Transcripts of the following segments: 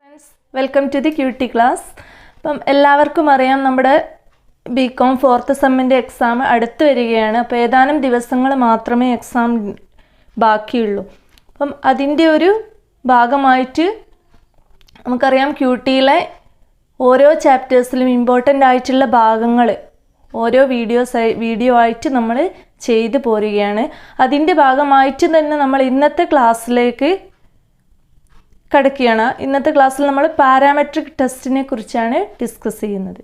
Welcome to the Q T class. അപ്പം എല്ലാവർക്കും അറിയാം നമ്മുടെ ബികോം 4th സെമ്മിൻ്റെ എക്സാം അടുത്ത് വരികയാണ്. അപ്പോൾ ഏതാനും ദിവസങ്ങൾ മാത്രമേ എക്സാം ബാക്കിയുള്ളൂ. അപ്പം അതിൻ്റെ ഒരു ഭാഗമായിട്ട് നമുക്കറിയാം ക്യൂട്ടിയിലെ ഓരോ ചാപ്റ്റേഴ്സിലും ഇമ്പോർട്ടൻ്റ് ആയിട്ടുള്ള ഭാഗങ്ങൾ ഓരോ വീഡിയോ ആയിട്ട് നമ്മൾ ചെയ്തു പോരുകയാണ്. അതിൻ്റെ ഭാഗമായിട്ട് തന്നെ നമ്മൾ ഇന്നത്തെ ക്ലാസ്സിലേക്ക് കടക്കുകയാണ്. ഇന്നത്തെ ക്ലാസ്സിൽ നമ്മൾ പാരാമെട്രിക് ടെസ്റ്റിനെ കുറിച്ചാണ് ഡിസ്കസ് ചെയ്യുന്നത്.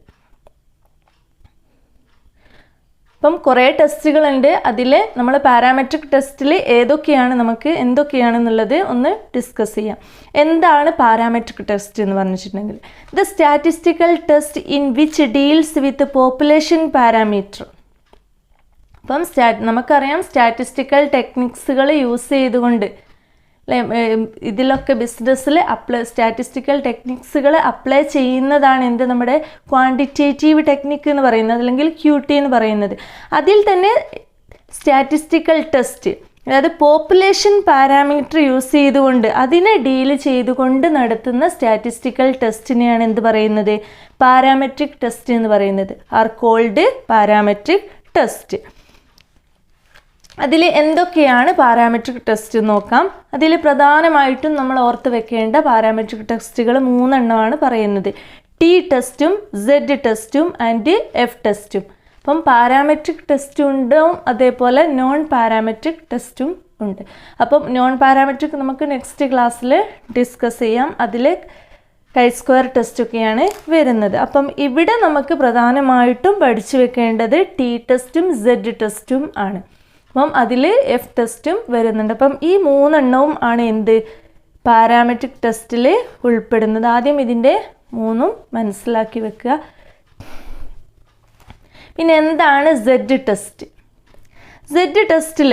അപ്പം കുറേ ടെസ്റ്റുകളുണ്ട്. അതിൽ നമ്മൾ പാരാമെട്രിക് ടെസ്റ്റിൽ എന്തൊക്കെയാണെന്നുള്ളത് ഒന്ന് ഡിസ്കസ് ചെയ്യാം. എന്താണ് പാരാമെട്രിക് ടെസ്റ്റ് എന്ന് പറഞ്ഞിട്ടുണ്ടെങ്കിൽ the statistical test in which deals with population parameter. അപ്പം നമുക്കറിയാം സ്റ്റാറ്റിസ്റ്റിക്കൽ ടെക്നിക്സുകൾ യൂസ് ചെയ്തുകൊണ്ട് ഇതിലൊക്കെ ബിസിനസ്സിൽ സ്റ്റാറ്റിസ്റ്റിക്കൽ ടെക്നിക്സുകൾ അപ്ലൈ ചെയ്യുന്നതാണ് നമ്മുടെ ക്വാണ്ടിറ്റേറ്റീവ് ടെക്നിക്ക് എന്ന് പറയുന്നത്, അല്ലെങ്കിൽ QT എന്ന് പറയുന്നത്. അതിൽ തന്നെ സ്റ്റാറ്റിസ്റ്റിക്കൽ ടെസ്റ്റ്, അതായത് പോപ്പുലേഷൻ പാരാമീറ്റർ യൂസ് ചെയ്തുകൊണ്ട് അതിനെ ഡീൽ ചെയ്തുകൊണ്ട് നടത്തുന്ന സ്റ്റാറ്റിസ്റ്റിക്കൽ ടെസ്റ്റിനെയാണ് എന്ത് പറയുന്നത്? പാരാമെട്രിക് ടെസ്റ്റ് എന്ന് പറയുന്നത്. Are called parametric test. അതിൽ എന്തൊക്കെയാണ് പാരാമെട്രിക് ടെസ്റ്റ് നോക്കാം. അതിൽ പ്രധാനമായിട്ടും നമ്മൾ ഓർത്ത് വെക്കേണ്ട പാരാമെട്രിക് ടെസ്റ്റുകൾ 3 എണ്ണമാണ് പറയുന്നത്. T ടെസ്റ്റും, Z ടെസ്റ്റും ആൻഡ് F ടെസ്റ്റും. അപ്പം പാരാമെട്രിക് ടെസ്റ്റും ഉണ്ടാവും, അതേപോലെ നോൺ പാരാമെട്രിക് ടെസ്റ്റും ഉണ്ട്. അപ്പം നോൺ പാരാമെട്രിക് നമുക്ക് നെക്സ്റ്റ് ക്ലാസ്സിൽ ഡിസ്കസ് ചെയ്യാം. അതിൽ chi-square ടെസ്റ്റൊക്കെയാണ് വരുന്നത്. അപ്പം ഇവിടെ നമുക്ക് പ്രധാനമായിട്ടും പഠിച്ചു വെക്കേണ്ടത് T ടെസ്റ്റും Z ടെസ്റ്റും ആണ്. അപ്പം അതിൽ F ടെസ്റ്റും വരുന്നുണ്ട്. അപ്പം ഈ 3 എണ്ണവും ആണ് എന്ത് പാരാമെട്രിക് ടെസ്റ്റിൽ ഉൾപ്പെടുന്നത്. ആദ്യം ഇതിൻ്റെ 3ഉം മനസ്സിലാക്കി വെക്കുക. പിന്നെ എന്താണ് Z ടെസ്റ്റ്? Z ടെസ്റ്റിൽ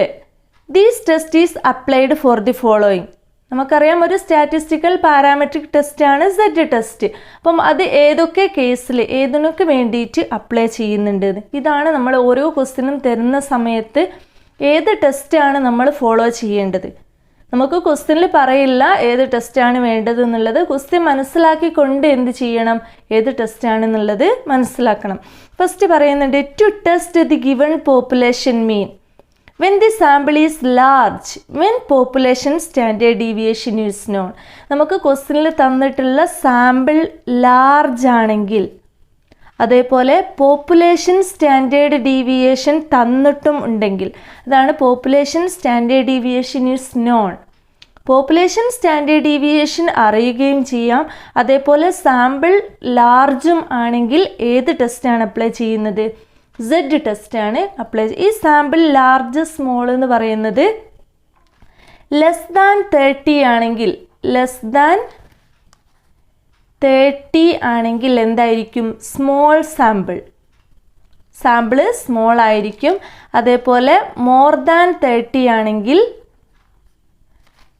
these test is applied for the following. നമുക്കറിയാം ഒരു സ്റ്റാറ്റിസ്റ്റിക്കൽ പാരാമെട്രിക് ടെസ്റ്റാണ് Z ടെസ്റ്റ്. അപ്പം അത് ഏതൊക്കെ കേസിൽ ഏതിനൊക്കെ വേണ്ടിയിട്ട് അപ്ലൈ ചെയ്യുന്നുണ്ട്, ഇതാണ് നമ്മൾ ഓരോ ക്വസ്റ്റിനും തരുന്ന സമയത്ത് ഏത് ടെസ്റ്റാണ് നമ്മൾ ഫോളോ ചെയ്യേണ്ടത്. നമുക്ക് ക്വസ്റ്റ്യനിൽ പറയില്ല ഏത് ടെസ്റ്റാണ് വേണ്ടത് എന്നുള്ളത്. ക്വസ്റ്റ്യൻ മനസ്സിലാക്കിക്കൊണ്ട് എന്ത് ചെയ്യണം, ഏത് ടെസ്റ്റാണെന്നുള്ളത് മനസ്സിലാക്കണം. ഫസ്റ്റ് പറയുന്നുണ്ട് to test the given population mean when the sample is large when population standard deviation is known. നമുക്ക് ക്വസ്റ്റ്യനിൽ തന്നിട്ടുള്ള സാമ്പിൾ ലാർജ് ആണെങ്കിൽ, അതേപോലെ പോപ്പുലേഷൻ സ്റ്റാൻഡേർഡ് ഡീവിയേഷൻ തന്നിട്ടും ഉണ്ടെങ്കിൽ, അതാണ് population standard deviation is known. Population standard deviation അറിയുകയും ചെയ്യാം. അതേപോലെ സാമ്പിൾ ലാർജും ആണെങ്കിൽ ഏത് ടെസ്റ്റാണ് അപ്ലൈ ചെയ്യുന്നത്? Z ടെസ്റ്റാണ് അപ്ലൈ. ഈ സാമ്പിൾ ലാർജ് സ്മോൾ എന്ന് പറയുന്നത് ലെസ് ദാൻ 30 ആണെങ്കിൽ, ലെസ് ദാൻ 30 ആണെങ്കിൽ എന്തായിരിക്കും? സ്മോൾ സാമ്പിൾ സ്മോൾ ആയിരിക്കും. അതേപോലെ മോർ ദാൻ 30 ആണെങ്കിൽ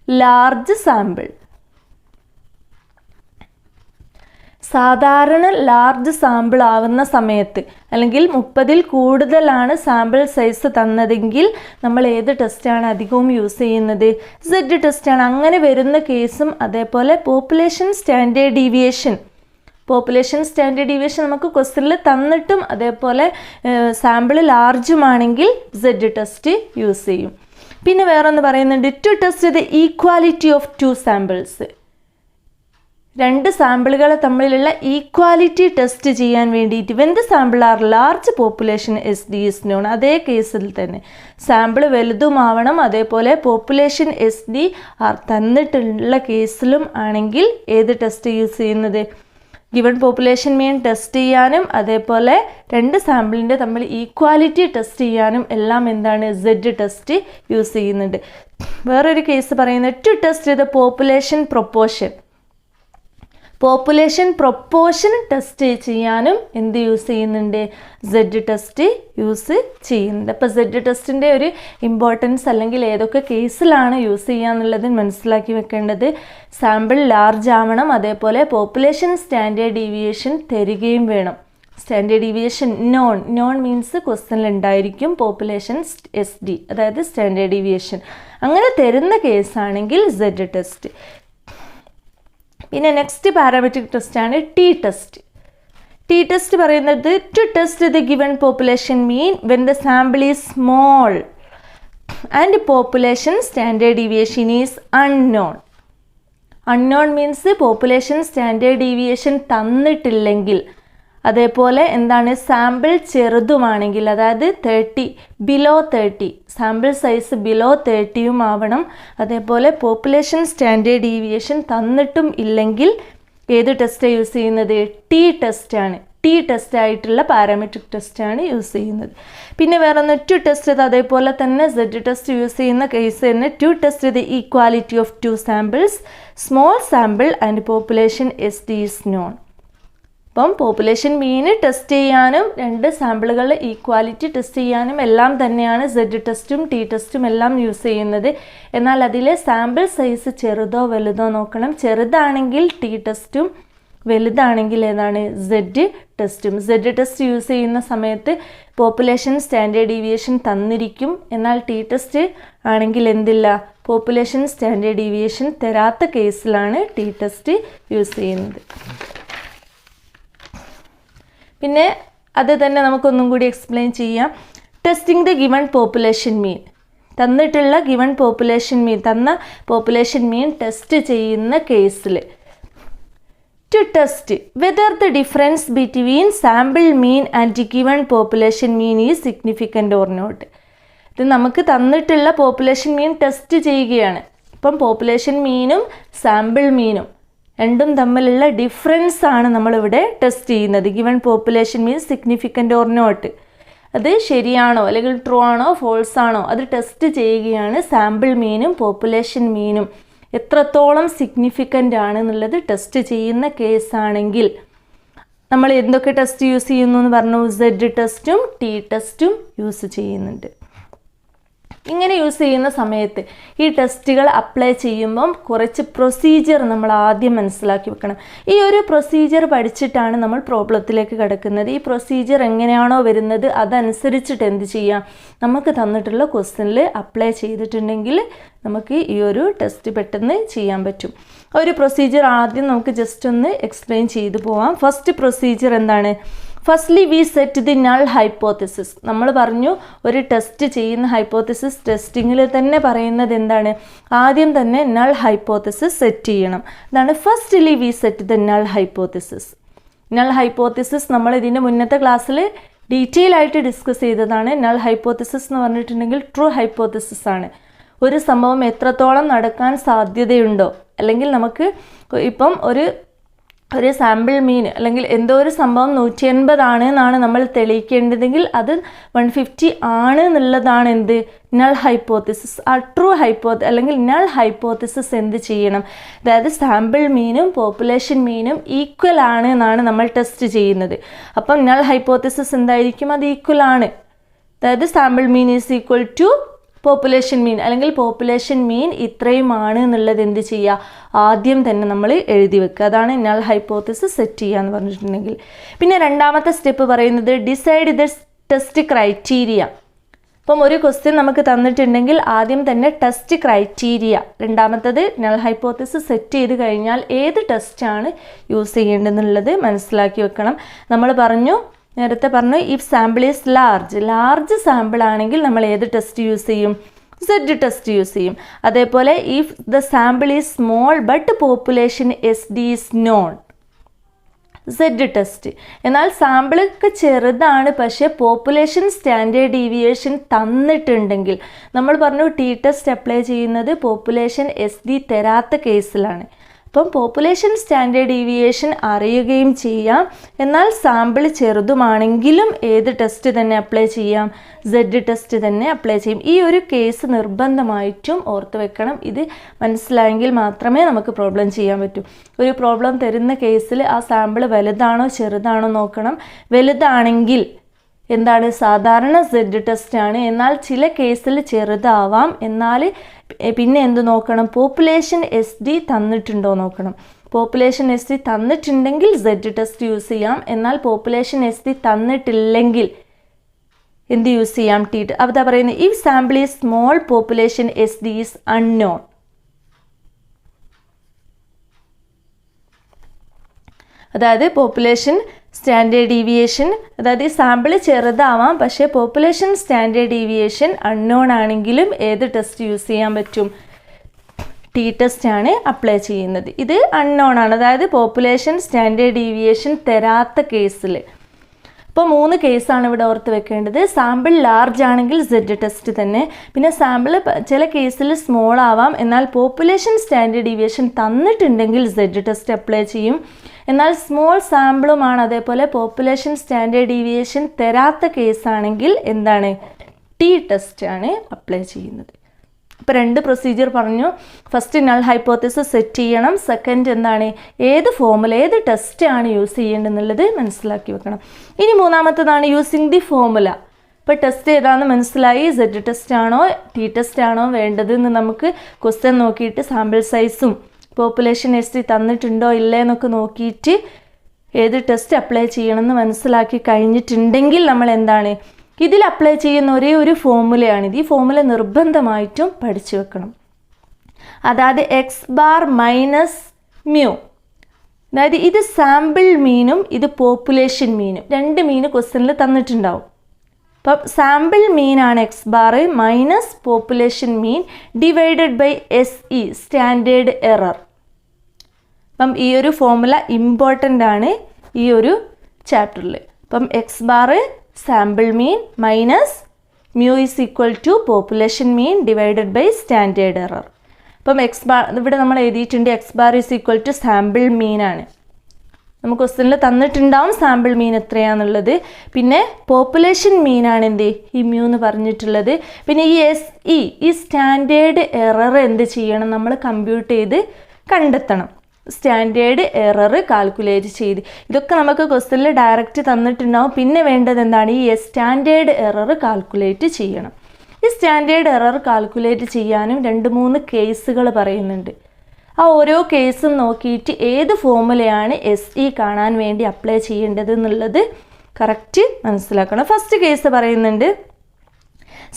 ലാർജ് സാമ്പിൾ. സാധാരണ ലാർജ് സാമ്പിൾ ആവുന്ന സമയത്ത്, അല്ലെങ്കിൽ 30ൽ കൂടുതലാണ് സാമ്പിൾ സൈസ് തന്നതെങ്കിൽ നമ്മൾ ഏത് ടെസ്റ്റാണ് അധികവും യൂസ് ചെയ്യുന്നത്? Z ടെസ്റ്റാണ്. അങ്ങനെ വരുന്ന കേസും അതേപോലെ പോപ്പുലേഷൻ സ്റ്റാൻഡേർഡ് ഡീവിയേഷൻ നമുക്ക് ക്വസ്റ്റ്യനിൽ തന്നിട്ടും അതേപോലെ സാമ്പിൾ ലാർജുമാണെങ്കിൽ Z ടെസ്റ്റ് യൂസ് ചെയ്യും. പിന്നെ വേറൊന്ന് പറയുന്നുണ്ട് to test the equality of 2 samples. 2 സാമ്പിളുകളെ തമ്മിലുള്ള ഈക്വാലിറ്റി ടെസ്റ്റ് ചെയ്യാൻ വേണ്ടിയിട്ട് when the sample are large population SD is known. അതേ കേസിൽ തന്നെ സാമ്പിൾ വലുതുമാവണം, അതേപോലെ പോപ്പുലേഷൻ SD തന്നിട്ടുള്ള കേസിലും ആണെങ്കിൽ ഏത് ടെസ്റ്റ് യൂസ് ചെയ്യുന്നത്? ഗിവൺ പോപ്പുലേഷൻ മീൻ ടെസ്റ്റ് ചെയ്യാനും അതേപോലെ 2 സാമ്പിളിൻ്റെ തമ്മിൽ ഈക്വാലിറ്റി ടെസ്റ്റ് ചെയ്യാനും എല്ലാം എന്താണ്? Z ടെസ്റ്റ് യൂസ് ചെയ്യുന്നുണ്ട്. വേറൊരു കേസ് പറയുന്നത് to test the population proportion test ചെയ്യാനും എന്ത് യൂസ് ചെയ്യുന്നുണ്ട്? Z ടെസ്റ്റ് യൂസ് ചെയ്യുന്നുണ്ട്. അപ്പോൾ Z ടെസ്റ്റിൻ്റെ ഒരു ഇമ്പോർട്ടൻസ്, അല്ലെങ്കിൽ ഏതൊക്കെ കേസിലാണ് യൂസ് ചെയ്യുക എന്നുള്ളത് മനസ്സിലാക്കി വെക്കേണ്ടത്. സാമ്പിൾ ലാർജ് ആവണം, അതേപോലെ പോപ്പുലേഷൻ സ്റ്റാൻഡേർഡ് ഡീവിയേഷൻ തരികയും വേണം. സ്റ്റാൻഡേർഡ് ഡീവിയേഷൻ നോൺ മീൻസ് ക്വസ്റ്റ്യനിൽ ഉണ്ടായിരിക്കും. പോപ്പുലേഷൻ SD, അതായത് സ്റ്റാൻഡേർഡ് ഡീവിയേഷൻ അങ്ങനെ തരുന്ന കേസാണെങ്കിൽ Z ടെസ്റ്റ്. പിന്നെ നെക്സ്റ്റ് പാരാമെട്രിക് ടെസ്റ്റാണ് ടി ടെസ്റ്റ്. ടി ടെസ്റ്റ് പറയുന്നത് to test the given population mean when the sample is small and population standard deviation is unknown. Unknown means population standard deviation തന്നിട്ടില്ലെങ്കിൽ, അതേപോലെ എന്താണ് sample ചെറുതുമാണെങ്കിൽ, അതായത് 30 below 30 sample size below 30 ആവണം. അതേപോലെ population standard deviation തന്നിട്ടും ഇല്ലെങ്കിൽ ഏത് ടെസ്റ്റാണ് യൂസ് ചെയ്യുന്നത്? ടി ടെസ്റ്റാണ്. ടി ടെസ്റ്റ് ആയിട്ടുള്ള പാരാമെട്രിക് ടെസ്റ്റാണ് യൂസ് ചെയ്യുന്നത്. പിന്നെ വേറെ ഒന്ന് ടു ടെസ്റ്റ്, അതേപോലെ തന്നെ സെഡ് ടെസ്റ്റ് യൂസ് ചെയ്യുന്ന കേസ് തന്നെ to test the equality of two samples, small sample and population S D is known. അപ്പം പോപ്പുലേഷൻ മീന് ടെസ്റ്റ് ചെയ്യാനും രണ്ട് സാമ്പിളുകളുടെ ഈക്വാലിറ്റി ടെസ്റ്റ് ചെയ്യാനും എല്ലാം തന്നെയാണ് സെഡ് ടെസ്റ്റും ടി ടെസ്റ്റും എല്ലാം യൂസ് ചെയ്യുന്നത്. എന്നാൽ അതിലെ സാമ്പിൾ സൈസ് ചെറുതോ വലുതോ നോക്കണം. ചെറുതാണെങ്കിൽ ടി ടെസ്റ്റും വലുതാണെങ്കിൽ ഏതാണ്? സെഡ് ടെസ്റ്റും. സെഡ് ടെസ്റ്റ് യൂസ് ചെയ്യുന്ന സമയത്ത് പോപ്പുലേഷൻ സ്റ്റാൻഡേർഡ് ഡീവിയേഷൻ തന്നിരിക്കും. എന്നാൽ ടി ടെസ്റ്റ് ആണെങ്കിൽ എന്തില്ല? പോപ്പുലേഷൻ സ്റ്റാൻഡേർഡ് ഡീവിയേഷൻ തരാത്ത കേസിലാണ് ടി ടെസ്റ്റ് യൂസ് ചെയ്യുന്നത്. പിന്നെ അത് തന്നെ നമുക്കൊന്നും കൂടി എക്സ്പ്ലെയിൻ ചെയ്യാം. ടെസ്റ്റിംഗ് ദ ഗിവൺ പോപ്പുലേഷൻ മീൻ, തന്നിട്ടുള്ള ഗിവൺ പോപ്പുലേഷൻ മീൻ, തന്ന പോപ്പുലേഷൻ മീൻ ടെസ്റ്റ് ചെയ്യുന്ന കേസിൽ to test whether the difference between sample mean and given population mean is significant or not. ഇത് നമുക്ക് തന്നിട്ടുള്ള പോപ്പുലേഷൻ മീൻ ടെസ്റ്റ് ചെയ്യുകയാണ്. ഇപ്പം പോപ്പുലേഷൻ മീനും സാമ്പിൾ മീനും രണ്ടും തമ്മിലുള്ള ഡിഫറൻസ് ആണ് നമ്മളിവിടെ ടെസ്റ്റ് ചെയ്യുന്നത്. Given population mean significant or not, അത് ശരിയാണോ അല്ലെങ്കിൽ ട്രൂ ആണോ ഫോൾസ് ആണോ അത് ടെസ്റ്റ് ചെയ്യുകയാണ്. സാമ്പിൾ മീനും പോപ്പുലേഷൻ മീനും എത്രത്തോളം സിഗ്നിഫിക്കൻ്റ് ആണ് എന്നുള്ളത് ടെസ്റ്റ് ചെയ്യുന്ന കേസാണെങ്കിൽ നമ്മൾ എന്തൊക്കെ ടെസ്റ്റ് യൂസ് ചെയ്യുന്നു എന്ന് പറഞ്ഞു? സെഡ് ടെസ്റ്റും ടി ടെസ്റ്റും യൂസ് ചെയ്യുന്നുണ്ട്. ഇങ്ങനെ യൂസ് ചെയ്യുന്ന സമയത്ത് ഈ ടെസ്റ്റുകൾ അപ്ലൈ ചെയ്യുമ്പം കുറച്ച് പ്രൊസീജിയർ നമ്മൾ ആദ്യം മനസ്സിലാക്കി വെക്കണം. ഈ ഒരു പ്രൊസീജിയർ പഠിച്ചിട്ടാണ് നമ്മൾ പ്രോബ്ലത്തിലേക്ക് കിടക്കുന്നത്. ഈ പ്രൊസീജിയർ എങ്ങനെയാണോ വരുന്നത് അതനുസരിച്ചിട്ട് എന്ത് ചെയ്യാം? നമുക്ക് തന്നിട്ടുള്ള ക്വസ്റ്റ്യനിൽ അപ്ലൈ ചെയ്തിട്ടുണ്ടെങ്കിൽ നമുക്ക് ഈ ഒരു ടെസ്റ്റ് പെട്ടെന്ന് ചെയ്യാൻ പറ്റും. ഒരു പ്രൊസീജിയർ ആദ്യം നമുക്ക് ജസ്റ്റ് ഒന്ന് എക്സ്പ്ലെയിൻ ചെയ്തു പോവാം. ഫസ്റ്റ് പ്രൊസീജിയർ എന്താണ്? Firstly we set the null hypothesis. നമ്മൾ പറഞ്ഞു ഒരു ടെസ്റ്റ് ചെയ്യുന്ന ഹൈപ്പോത്തിസിസ് ടെസ്റ്റിങ്ങിൽ തന്നെ പറയുന്നത് എന്താണ്? ആദ്യം തന്നെ നൾ ഹൈപ്പോത്തിസിസ് സെറ്റ് ചെയ്യണം. അതാണ് firstly we set the null hypothesis. Null hypothesis നമ്മൾ ഇതിൻ്റെ മുന്നത്തെ ക്ലാസ്സിൽ ഡീറ്റെയിൽ ആയിട്ട് ഡിസ്കസ് ചെയ്തതാണ്. നൾ ഹൈപ്പോത്തിസിസ് എന്ന് പറഞ്ഞിട്ടുണ്ടെങ്കിൽ ട്രൂ ഹൈപ്പോത്തിസിസ് ആണ്. ഒരു സംഭവം എത്രത്തോളം നടക്കാൻ സാധ്യതയുണ്ടോ, അല്ലെങ്കിൽ നമുക്ക് ഇപ്പം ഒരു സാമ്പിൾ മീൻ അല്ലെങ്കിൽ എന്തോ ഒരു സംഭവം 180 ആണ് എന്നാണ് നമ്മൾ തെളിയിക്കേണ്ടതെങ്കിൽ അത് 150 ആണ് എന്നുള്ളതാണ് എന്ത്? Null hypothesis. ആ ട്രൂ അല്ലെങ്കിൽ നൾ ഹൈപ്പോത്തിസിസ് എന്ത് ചെയ്യണം? അതായത് സാമ്പിൾ മീനും പോപ്പുലേഷൻ മീനും ഈക്വൽ ആണ് എന്നാണ് നമ്മൾ ടെസ്റ്റ് ചെയ്യുന്നത്. അപ്പം നൾ ഹൈപ്പോത്തിസിസ് എന്തായിരിക്കും? അത് ഈക്വൽ ആണ്. അതായത് sample mean is equal to population mean, അല്ലെങ്കിൽ പോപ്പുലേഷൻ മീൻ ഇത്രയുമാണ് എന്നുള്ളത് എന്ത് ചെയ്യുക? ആദ്യം തന്നെ നമ്മൾ എഴുതി വെക്കുക. അതാണ് നൾ ഹൈപ്പോത്തിസിസ് സെറ്റ് ചെയ്യുക എന്ന് പറഞ്ഞിട്ടുണ്ടെങ്കിൽ. പിന്നെ രണ്ടാമത്തെ സ്റ്റെപ്പ് പറയുന്നത് ഡിസൈഡ് ദ ടെസ്റ്റ് ക്രൈറ്റീരിയ. അപ്പം ഒരു ക്വസ്റ്റ്യൻ നമുക്ക് തന്നിട്ടുണ്ടെങ്കിൽ ആദ്യം തന്നെ ടെസ്റ്റ് ക്രൈറ്റീരിയ, രണ്ടാമത്തത് നൾ ഹൈപ്പോത്തിസിസ് സെറ്റ് ചെയ്ത് കഴിഞ്ഞാൽ ഏത് ടെസ്റ്റാണ് യൂസ് ചെയ്യേണ്ടതെന്നുള്ളത് മനസ്സിലാക്കി വെക്കണം. നമ്മൾ നേരത്തെ പറഞ്ഞു if sample is large sample ആണെങ്കിൽ നമ്മൾ ഏത് ടെസ്റ്റ് യൂസ് ചെയ്യും? സെഡ് ടെസ്റ്റ് യൂസ് ചെയ്യും. അതേപോലെ if the sample is small but population S D is known, Z test. എന്നാൽ സാമ്പിളൊക്കെ ചെറുതാണ് പക്ഷേ പോപ്പുലേഷൻ സ്റ്റാൻഡേർഡ് ഡീവിയേഷൻ തന്നിട്ടുണ്ടെങ്കിൽ, നമ്മൾ പറഞ്ഞു ടി ടെസ്റ്റ് അപ്ലൈ ചെയ്യുന്നത് പോപ്പുലേഷൻ എസ് ഡി തരാത്ത കേസിലാണ്. അപ്പം പോപ്പുലേഷൻ സ്റ്റാൻഡേർഡ് ഡീവിയേഷൻ അറിയുകയും ചെയ്യാം. എന്നാൽ സാമ്പിൾ ചെറുതുമാണെങ്കിലും ഏത് ടെസ്റ്റ് തന്നെ അപ്ലൈ ചെയ്യാം? സെഡ് ടെസ്റ്റ് തന്നെ അപ്ലൈ ചെയ്യും. ഈ ഒരു കേസ് നിർബന്ധമായിട്ടും ഓർത്ത് വെക്കണം. ഇത് മനസ്സിലായെങ്കിൽ മാത്രമേ നമുക്ക് പ്രോബ്ലം ചെയ്യാൻ പറ്റൂ. ഒരു പ്രോബ്ലം തരുന്ന കേസിൽ ആ സാമ്പിൾ വലുതാണോ ചെറുതാണോ നോക്കണം. വലുതാണെങ്കിൽ എന്താണ്? സാധാരണ സെഡ് ടെസ്റ്റ് ആണ്. എന്നാൽ ചില കേസിൽ ചെറുതാവാം. എന്നാൽ പിന്നെ എന്ത് നോക്കണം? പോപ്പുലേഷൻ എസ് ഡി തന്നിട്ടുണ്ടോ നോക്കണം. പോപ്പുലേഷൻ എസ് ഡി തന്നിട്ടുണ്ടെങ്കിൽ സെഡ് ടെസ്റ്റ് യൂസ് ചെയ്യാം. എന്നാൽ പോപ്പുലേഷൻ എസ് ഡി തന്നിട്ടില്ലെങ്കിൽ എന്ത് യൂസ് ചെയ്യാം? ടി. അതാ പറയുന്നത് if sample is small population S D is unknown. അതായത് പോപ്പുലേഷൻ സ്റ്റാൻഡേർഡ് ഡീവിയേഷൻ, അതായത് ഈ സാമ്പിൾ ചെറുതാവാം, പക്ഷേ പോപ്പുലേഷൻ സ്റ്റാൻഡേർഡ് ഡീവിയേഷൻ അൺനോൺ ആണെങ്കിലും ഏത് ടെസ്റ്റ് യൂസ് ചെയ്യാൻ പറ്റും? ടി ടെസ്റ്റ് ആണ് അപ്ലൈ ചെയ്യുന്നത്. ഇത് അൺനോൺ ആണ്, അതായത് പോപ്പുലേഷൻ സ്റ്റാൻഡേർഡ് ഡീവിയേഷൻ തരാത്ത കേസിൽ. ഇപ്പോൾ 3 കേസാണ് ഇവിടെ ഓർത്ത് വെക്കേണ്ടത്. സാമ്പിൾ ലാർജ് ആണെങ്കിൽ സെഡ് ടെസ്റ്റ് തന്നെ. പിന്നെ സാമ്പിൾ ചില കേസിൽ സ്മോൾ ആവാം, എന്നാൽ പോപ്പുലേഷൻ സ്റ്റാൻഡേർഡ് ഡീവിയേഷൻ തന്നിട്ടുണ്ടെങ്കിൽ സെഡ് ടെസ്റ്റ് അപ്ലൈ ചെയ്യും. എന്നാൽ സ്മോൾ സാമ്പിളുമാണ്, അതേപോലെ പോപ്പുലേഷൻ സ്റ്റാൻഡേർഡ് ഡീവിയേഷൻ തരാത്ത കേസാണെങ്കിൽ എന്താണ്? ടി ടെസ്റ്റ് ആണ് അപ്ലൈ ചെയ്യുന്നത്. അപ്പോൾ 2 പ്രൊസീജിയർ പറഞ്ഞു. ഫസ്റ്റ് നൾ ഹൈപ്പോത്തസിസ് സെറ്റ് ചെയ്യണം. സെക്കൻഡ് എന്താണ്? ഏത് ഫോമുല, ഏത് ടെസ്റ്റ് ആണ് യൂസ് ചെയ്യേണ്ടതെന്നുള്ളത് മനസ്സിലാക്കി വെക്കണം. ഇനി മൂന്നാമത്തേതാണ് യൂസിങ് ദി ഫോമുല. ഇപ്പോൾ ടെസ്റ്റ് ഏതാണെന്ന് മനസ്സിലായി. സെഡ് ടെസ്റ്റ് ആണോ ടി ടെസ്റ്റ് ആണോ വേണ്ടതെന്ന് നമുക്ക് ക്വസ്റ്റ്യൻ നോക്കിയിട്ട് സാമ്പിൾ സൈസും പോപ്പുലേഷൻ എസ് തന്നിട്ടുണ്ടോ ഇല്ലേ എന്നൊക്കെ നോക്കിയിട്ട് ഏത് ടെസ്റ്റ് അപ്ലൈ ചെയ്യണമെന്ന് മനസ്സിലാക്കി കഴിഞ്ഞിട്ടുണ്ടെങ്കിൽ നമ്മൾ എന്താണ്? ഇതിൽ അപ്ലൈ ചെയ്യുന്ന ഒരേ ഒരു ഫോമുലയാണിത്. ഈ ഫോമുല നിർബന്ധമായിട്ടും പഠിച്ചു വെക്കണം. അതായത് എക്സ് ബാർ മൈനസ് മ്യൂ, അതായത് ഇത് സാമ്പിൾ മീനും ഇത് പോപ്പുലേഷൻ മീനും, 2 മീൻ ക്വസ്റ്റ്യനിൽ തന്നിട്ടുണ്ടാവും. അപ്പം സാമ്പിൾ മീനാണ് X bar minus population mean divided by SE standard error. അപ്പം ഈ ഒരു ഫോമുല ഇമ്പോർട്ടൻ്റ് ആണ് ഈ ഒരു ചാപ്റ്ററിൽ. അപ്പം X bar sample mean minus mu is equal to population mean divided by standard error. അപ്പം എക്സ് ബാർ ഇവിടെ നമ്മൾ എഴുതിയിട്ടുണ്ട് X bar is equal to sample മീനാണ്. നമുക്ക് ക്വസ്റ്റ്യനിൽ തന്നിട്ടുണ്ടാവും സാമ്പിൾ മീൻ എത്രയാണെന്നുള്ളത്. പിന്നെ പോപ്പുലേഷൻ മീനാണ് എന്ത് ഈ മ്യൂ എന്ന് പറഞ്ഞിട്ടുള്ളത്. പിന്നെ ഈ SE ഈ സ്റ്റാൻഡേർഡ് എറർ എന്ത് ചെയ്യണം? നമ്മൾ കമ്പ്യൂട്ട് ചെയ്ത് കണ്ടെത്തണം. സ്റ്റാൻഡേർഡ് എറർ കാൽക്കുലേറ്റ് ചെയ്ത്, ഇതൊക്കെ നമുക്ക് ക്വസ്റ്റ്യനിൽ ഡയറക്റ്റ് തന്നിട്ടുണ്ടാവും. പിന്നെ വേണ്ടത് എന്താണ്? ഈ സ്റ്റാൻഡേർഡ് എറർ കാൽക്കുലേറ്റ് ചെയ്യണം. ഈ സ്റ്റാൻഡേർഡ് എറർ കാൽക്കുലേറ്റ് ചെയ്യാനും 2-3 കേസുകൾ പറയുന്നുണ്ട്. ആ ഓരോ കേസും നോക്കിയിട്ട് ഏത് ഫോമുലയാണ് SE കാണാൻ വേണ്ടി അപ്ലൈ ചെയ്യേണ്ടത് എന്നുള്ളത് കറക്റ്റ് മനസ്സിലാക്കണം. ഫസ്റ്റ് കേസ് പറയുന്നുണ്ട്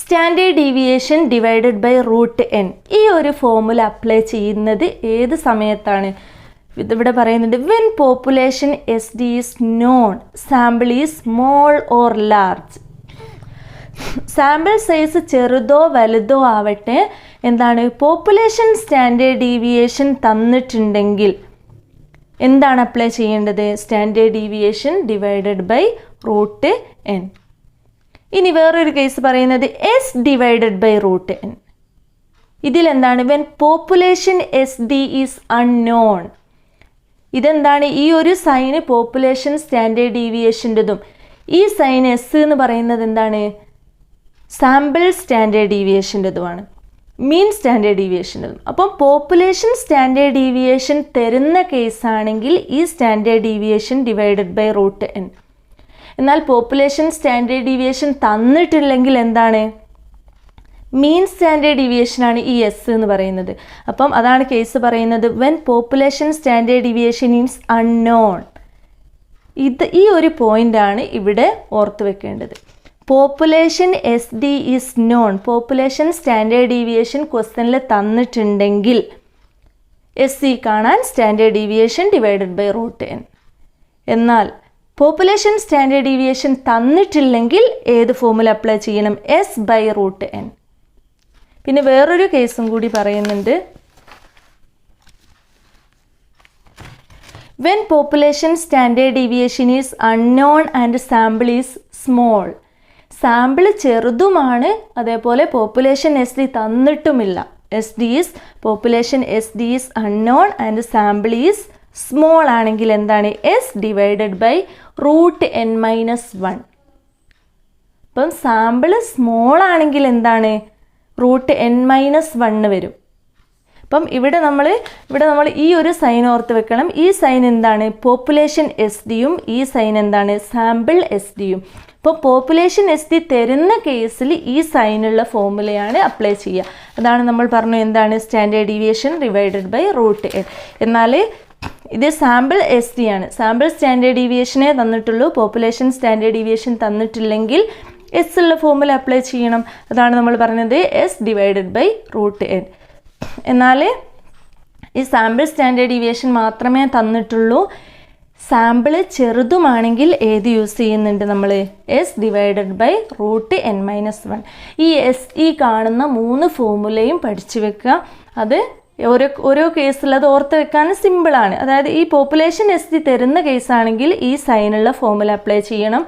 standard deviation divided by √n. ഈ ഒരു ഫോമുല അപ്ലൈ ചെയ്യുന്നത് ഏത് സമയത്താണ്? ഇവിടെ പറയുന്നുണ്ട് when population SD is non, sample is small or large. Sample size ചെറുതോ വലുതോ ആവട്ടെ, എന്താണ്? പോപ്പുലേഷൻ സ്റ്റാൻഡേർഡ് ഡീവിയേഷൻ തന്നിട്ടുണ്ടെങ്കിൽ എന്താണ് അപ്ലൈ ചെയ്യേണ്ടത്? Standard deviation divided by √n. ഇനി വേറൊരു കേസ് പറയുന്നത് S ഡിവൈഡഡ് ബൈ √n. ഇതിലെന്താണ്? When population SD is unknown. ഇതെന്താണ്? ഈ ഒരു സൈന് പോപ്പുലേഷൻ സ്റ്റാൻഡേർഡ് ഡീവിയേഷൻ്റെതും ഈ സൈൻ S എന്ന് പറയുന്നത് എന്താണ്? സാമ്പിൾ സ്റ്റാൻഡേർഡ് ഡീവിയേഷൻ്റെതുമാണ്, മീൻ സ്റ്റാൻഡേർഡ് ഡീവിയേഷൻ്റെതും. അപ്പം പോപ്പുലേഷൻ സ്റ്റാൻഡേർഡ് ഡീവിയേഷൻ തരുന്ന കേസാണെങ്കിൽ ഈ standard deviation divided by √n. എന്നാൽ പോപ്പുലേഷൻ സ്റ്റാൻഡേർഡ് ഡീവിയേഷൻ തന്നിട്ടില്ലെങ്കിൽ എന്താണ്? മീൻ സ്റ്റാൻഡേർഡ് ഡീവിയേഷനാണ് ഈ S എന്ന് പറയുന്നത്. അപ്പം അതാണ് കേസ് പറയുന്നത് when population standard deviation is unknown. ഈ ഒരു പോയിൻ്റാണ് ഇവിടെ ഓർത്ത് വെക്കേണ്ടത്. Population SD is known, population standard deviation ക്വസ്റ്റ്യനിൽ തന്നിട്ടുണ്ടെങ്കിൽ SE കാണാൻ standard deviation divided by √n. എന്നാൽ പോപ്പുലേഷൻ സ്റ്റാൻഡേർഡ് ഡീവിയേഷൻ തന്നിട്ടില്ലെങ്കിൽ ഏത് ഫോമുല അപ്ലൈ ചെയ്യണം? S by √n. പിന്നെ വേറൊരു കേസും കൂടി പറയുന്നുണ്ട്. When population standard deviation is unknown and sample is small. Sample ചെറുതുമാണ്, അതേപോലെ പോപ്പുലേഷൻ SD തന്നിട്ടുമില്ല. Population SD is unknown and sample is small ആണെങ്കിൽ എന്താണ്? S divided by √n-1. അപ്പം സാമ്പിൾ സ്മോൾ ആണെങ്കിൽ എന്താണ്? √n-1 വരും. അപ്പം ഇവിടെ നമ്മൾ ഈ ഒരു സൈൻ ഓർത്ത് വെക്കണം. ഈ സൈൻ എന്താണ്? പോപ്പുലേഷൻ SDയും ഈ സൈൻ എന്താണ്? സാമ്പിൾ SDയും. അപ്പോൾ പോപ്പുലേഷൻ SD തരുന്ന കേസിൽ ഈ സൈനുള്ള ഫോമുലയാണ് അപ്ലൈ ചെയ്യുക. അതാണ് നമ്മൾ പറഞ്ഞു എന്താണ്? Standard deviation divided by √n. എന്നാൽ ഇത് സാമ്പിൾ SD ആണ്. സാമ്പിൾ സ്റ്റാൻഡേർഡ് ഡീവിയേഷനെ തന്നിട്ടുള്ളൂ, പോപ്പുലേഷൻ സ്റ്റാൻഡേർഡ് ഡീവിയേഷൻ തന്നിട്ടില്ലെങ്കിൽ S ഉള്ള ഫോമുല അപ്ലൈ ചെയ്യണം. അതാണ് നമ്മൾ പറഞ്ഞത് S ഡിവൈഡഡ് ബൈ √n. എന്നാൽ ഈ സാമ്പിൾ സ്റ്റാൻഡേർഡ് ഡീവിയേഷൻ മാത്രമേ തന്നിട്ടുള്ളൂ, സാമ്പിൾ ചെറുതുമാണെങ്കിൽ ഏത് യൂസ് ചെയ്യുന്നുണ്ട് നമ്മൾ? S divided by root n-1. ഈ എസ് ഈ കാണുന്ന 3 ഫോർമുലയും പഠിച്ചു വെക്കുക. അത് ഓരോ കേസിൽ അത് ഓർത്ത് വെക്കാൻ സിമ്പിളാണ്. അതായത് ഈ പോപ്പുലേഷൻ SD തരുന്ന കേസാണെങ്കിൽ ഈ സൈനുള്ള ഫോർമുല അപ്ലൈ ചെയ്യണം.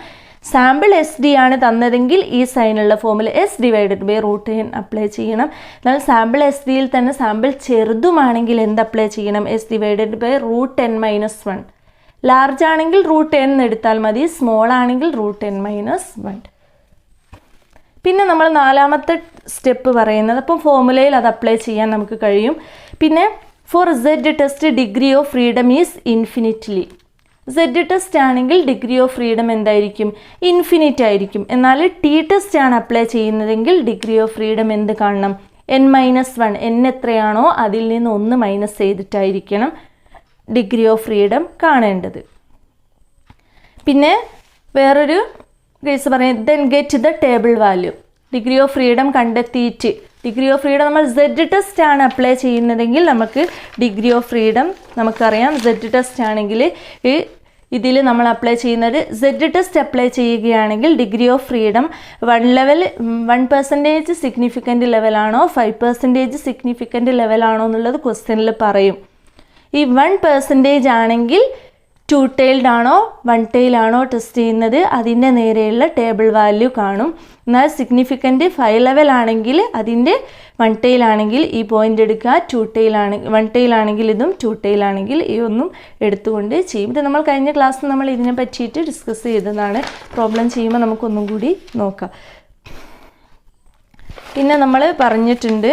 സാമ്പിൾ SD ആണ് തന്നതെങ്കിൽ ഈ സൈനുള്ള formula S divided by root n apply ചെയ്യണം. എന്നാൽ സാമ്പിൾ SD-യിൽ തന്നെ സാമ്പിൾ ചെറുതുമാണെങ്കിൽ എന്ത് അപ്ലൈ ചെയ്യണം? S divided by root n-1. Large ആണെങ്കിൽ റൂട്ട് n എടുത്താൽ മതി, സ്മോൾ ആണെങ്കിൽ റൂട്ട് n-1. പിന്നെ നമ്മൾ 4ാമത്തെ സ്റ്റെപ്പ് പറയുന്നത്, അപ്പം ഫോർമുലയിൽ അത് അപ്ലൈ ചെയ്യാൻ നമുക്ക് കഴിയും. പിന്നെ for Z test degree of freedom is infinitely. Z test ആണെങ്കിൽ ഡിഗ്രി ഓഫ് ഫ്രീഡം എന്തായിരിക്കും? ഇൻഫിനിറ്റ് ആയിരിക്കും. എന്നാൽ T ടെസ്റ്റ് ആണ് അപ്ലൈ ചെയ്യുന്നതെങ്കിൽ ഡിഗ്രി ഓഫ് ഫ്രീഡം എന്ത് കാണണം? n-1. n എത്രയാണോ അതിൽ നിന്ന് 1 മൈനസ് ചെയ്തിട്ടായിരിക്കണം ഡിഗ്രി ഓഫ് ഫ്രീഡം കാണേണ്ടത്. പിന്നെ വേറൊരു കേസ് പറയാം, then get the table value. Degree of freedom കണ്ടെത്തിയിട്ട്, ഡിഗ്രി ഓഫ് ഫ്രീഡം നമ്മൾ Z ടെസ്റ്റ് ആണ് അപ്ലൈ ചെയ്യുന്നതെങ്കിൽ നമുക്ക് ഡിഗ്രി ഓഫ് ഫ്രീഡം നമുക്കറിയാം. Z ടെസ്റ്റ് ആണെങ്കിൽ ഇതിൽ നമ്മൾ അപ്ലൈ ചെയ്യുന്നത് Z ടെസ്റ്റ് അപ്ലൈ ചെയ്യുകയാണെങ്കിൽ ഡിഗ്രി ഓഫ് ഫ്രീഡം 1% സിഗ്നിഫിക്കൻ്റ് ലെവലാണോ 5% സിഗ്നിഫിക്കൻ്റ് ലെവലാണോ എന്നുള്ളത് ക്വസ്റ്റ്യനിൽ പറയും. ഈ 1% ആണെങ്കിൽ 2 tailed ആണോ 1 tail ആണോ ടെസ്റ്റ് ചെയ്യുന്നത് അതിൻ്റെ നേരെയുള്ള ടേബിൾ വാല്യൂ കാണും. എന്നാൽ സിഗ്നിഫിക്കൻ്റ് 5 ലെവൽ ആണെങ്കിൽ അതിൻ്റെ 1 tail ആണെങ്കിൽ ഈ പോയിൻ്റ് എടുക്കുക, 2 tail ആണെങ്കിൽ 1 tail ആണെങ്കിൽ ഇതും 2 tail ആണെങ്കിൽ ഈ ഒന്നും എടുത്തുകൊണ്ട് ചെയ്യും. ഇത് നമ്മൾ കഴിഞ്ഞ ക്ലാസ്സിൽ നമ്മൾ ഇതിനെ പറ്റിയിട്ട് ഡിസ്കസ് ചെയ്തതാണ്. പ്രോബ്ലം ചെയ്യുമ്പോൾ നമുക്കൊന്നും കൂടി നോക്കാം. പിന്നെ നമ്മൾ പറഞ്ഞിട്ടുണ്ട്,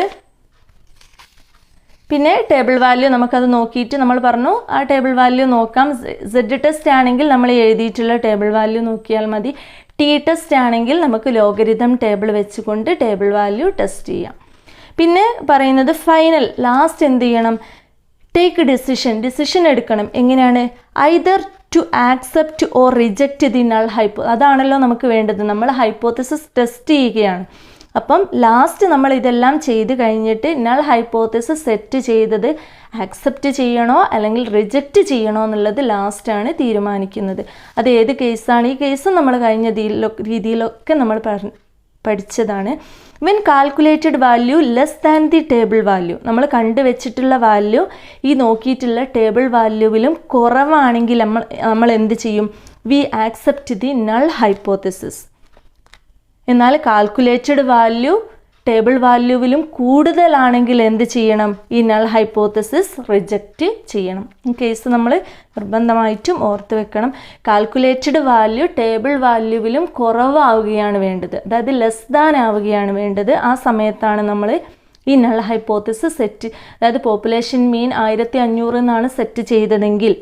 പിന്നെ ടേബിൾ വാല്യൂ നമുക്കത് നോക്കിയിട്ട് നമ്മൾ പറഞ്ഞു ആ ടേബിൾ വാല്യൂ നോക്കാം. Z ടെസ്റ്റ് ആണെങ്കിൽ നമ്മൾ എഴുതിയിട്ടുള്ള ടേബിൾ വാല്യൂ നോക്കിയാൽ മതി. T ടെസ്റ്റ് ആണെങ്കിൽ നമുക്ക് ലോഗരിതം ടേബിൾ വെച്ചുകൊണ്ട് ടേബിൾ വാല്യൂ ടെസ്റ്റ് ചെയ്യാം. പിന്നെ പറയുന്നത് ഫൈനൽ ലാസ്റ്റ് എന്ത് ചെയ്യണം? ടേക്ക് ഡിസിഷൻ എടുക്കണം. എങ്ങനെയാണ്? Either to accept or reject the null hypo. അതാണല്ലോ നമുക്ക് വേണ്ടത്. നമ്മൾ ഹൈപ്പോത്തസിസ് ടെസ്റ്റ് ചെയ്യുകയാണ്. അപ്പം ലാസ്റ്റ് നമ്മൾ ഇതെല്ലാം ചെയ്ത് കഴിഞ്ഞിട്ട് നൾ ഹൈപ്പോത്തസിസ് സെറ്റ് ചെയ്തത് ആക്സെപ്റ്റ് ചെയ്യണോ അല്ലെങ്കിൽ റിജക്റ്റ് ചെയ്യണോ എന്നുള്ളത് ലാസ്റ്റാണ് തീരുമാനിക്കുന്നത്. അത് ഏത് കേസാണ്? ഈ കേസും നമ്മൾ കഴിഞ്ഞ രീതിയിലൊക്കെ നമ്മൾ പഠിച്ചതാണ്. When calculated value less than the table value, നമ്മൾ കണ്ടുവച്ചിട്ടുള്ള വാല്യൂ ഈ നോക്കിയിട്ടുള്ള ടേബിൾ വാല്യൂവിലും കുറവാണെങ്കിൽ നമ്മൾ എന്ത് ചെയ്യും? V accept the null hypothesis. എന്നാൽ കാൽക്കുലേറ്റഡ് വാല്യൂ ടേബിൾ വാല്യൂവിലും കൂടുതലാണെങ്കിൽ എന്ത് ചെയ്യണം? ഈ നൾ ഹൈപ്പോത്തസിസ് റിജക്റ്റ് ചെയ്യണം. ഈ കേസ് നമ്മൾ നിർബന്ധമായിട്ടും ഓർത്ത് വെക്കണം. കാൽക്കുലേറ്റഡ് വാല്യൂ ടേബിൾ വാല്യൂവിലും കുറവാവുകയാണ് വേണ്ടത്, അതായത് ലെസ് ദാൻ ആവുകയാണ് വേണ്ടത്. ആ സമയത്താണ് നമ്മൾ ഈ നൾ ഹൈപ്പോത്തസിസ് സെറ്റ്, അതായത് പോപ്പുലേഷൻ മീൻ 1500 എന്നാണ് സെറ്റ് ചെയ്തതെങ്കിൽ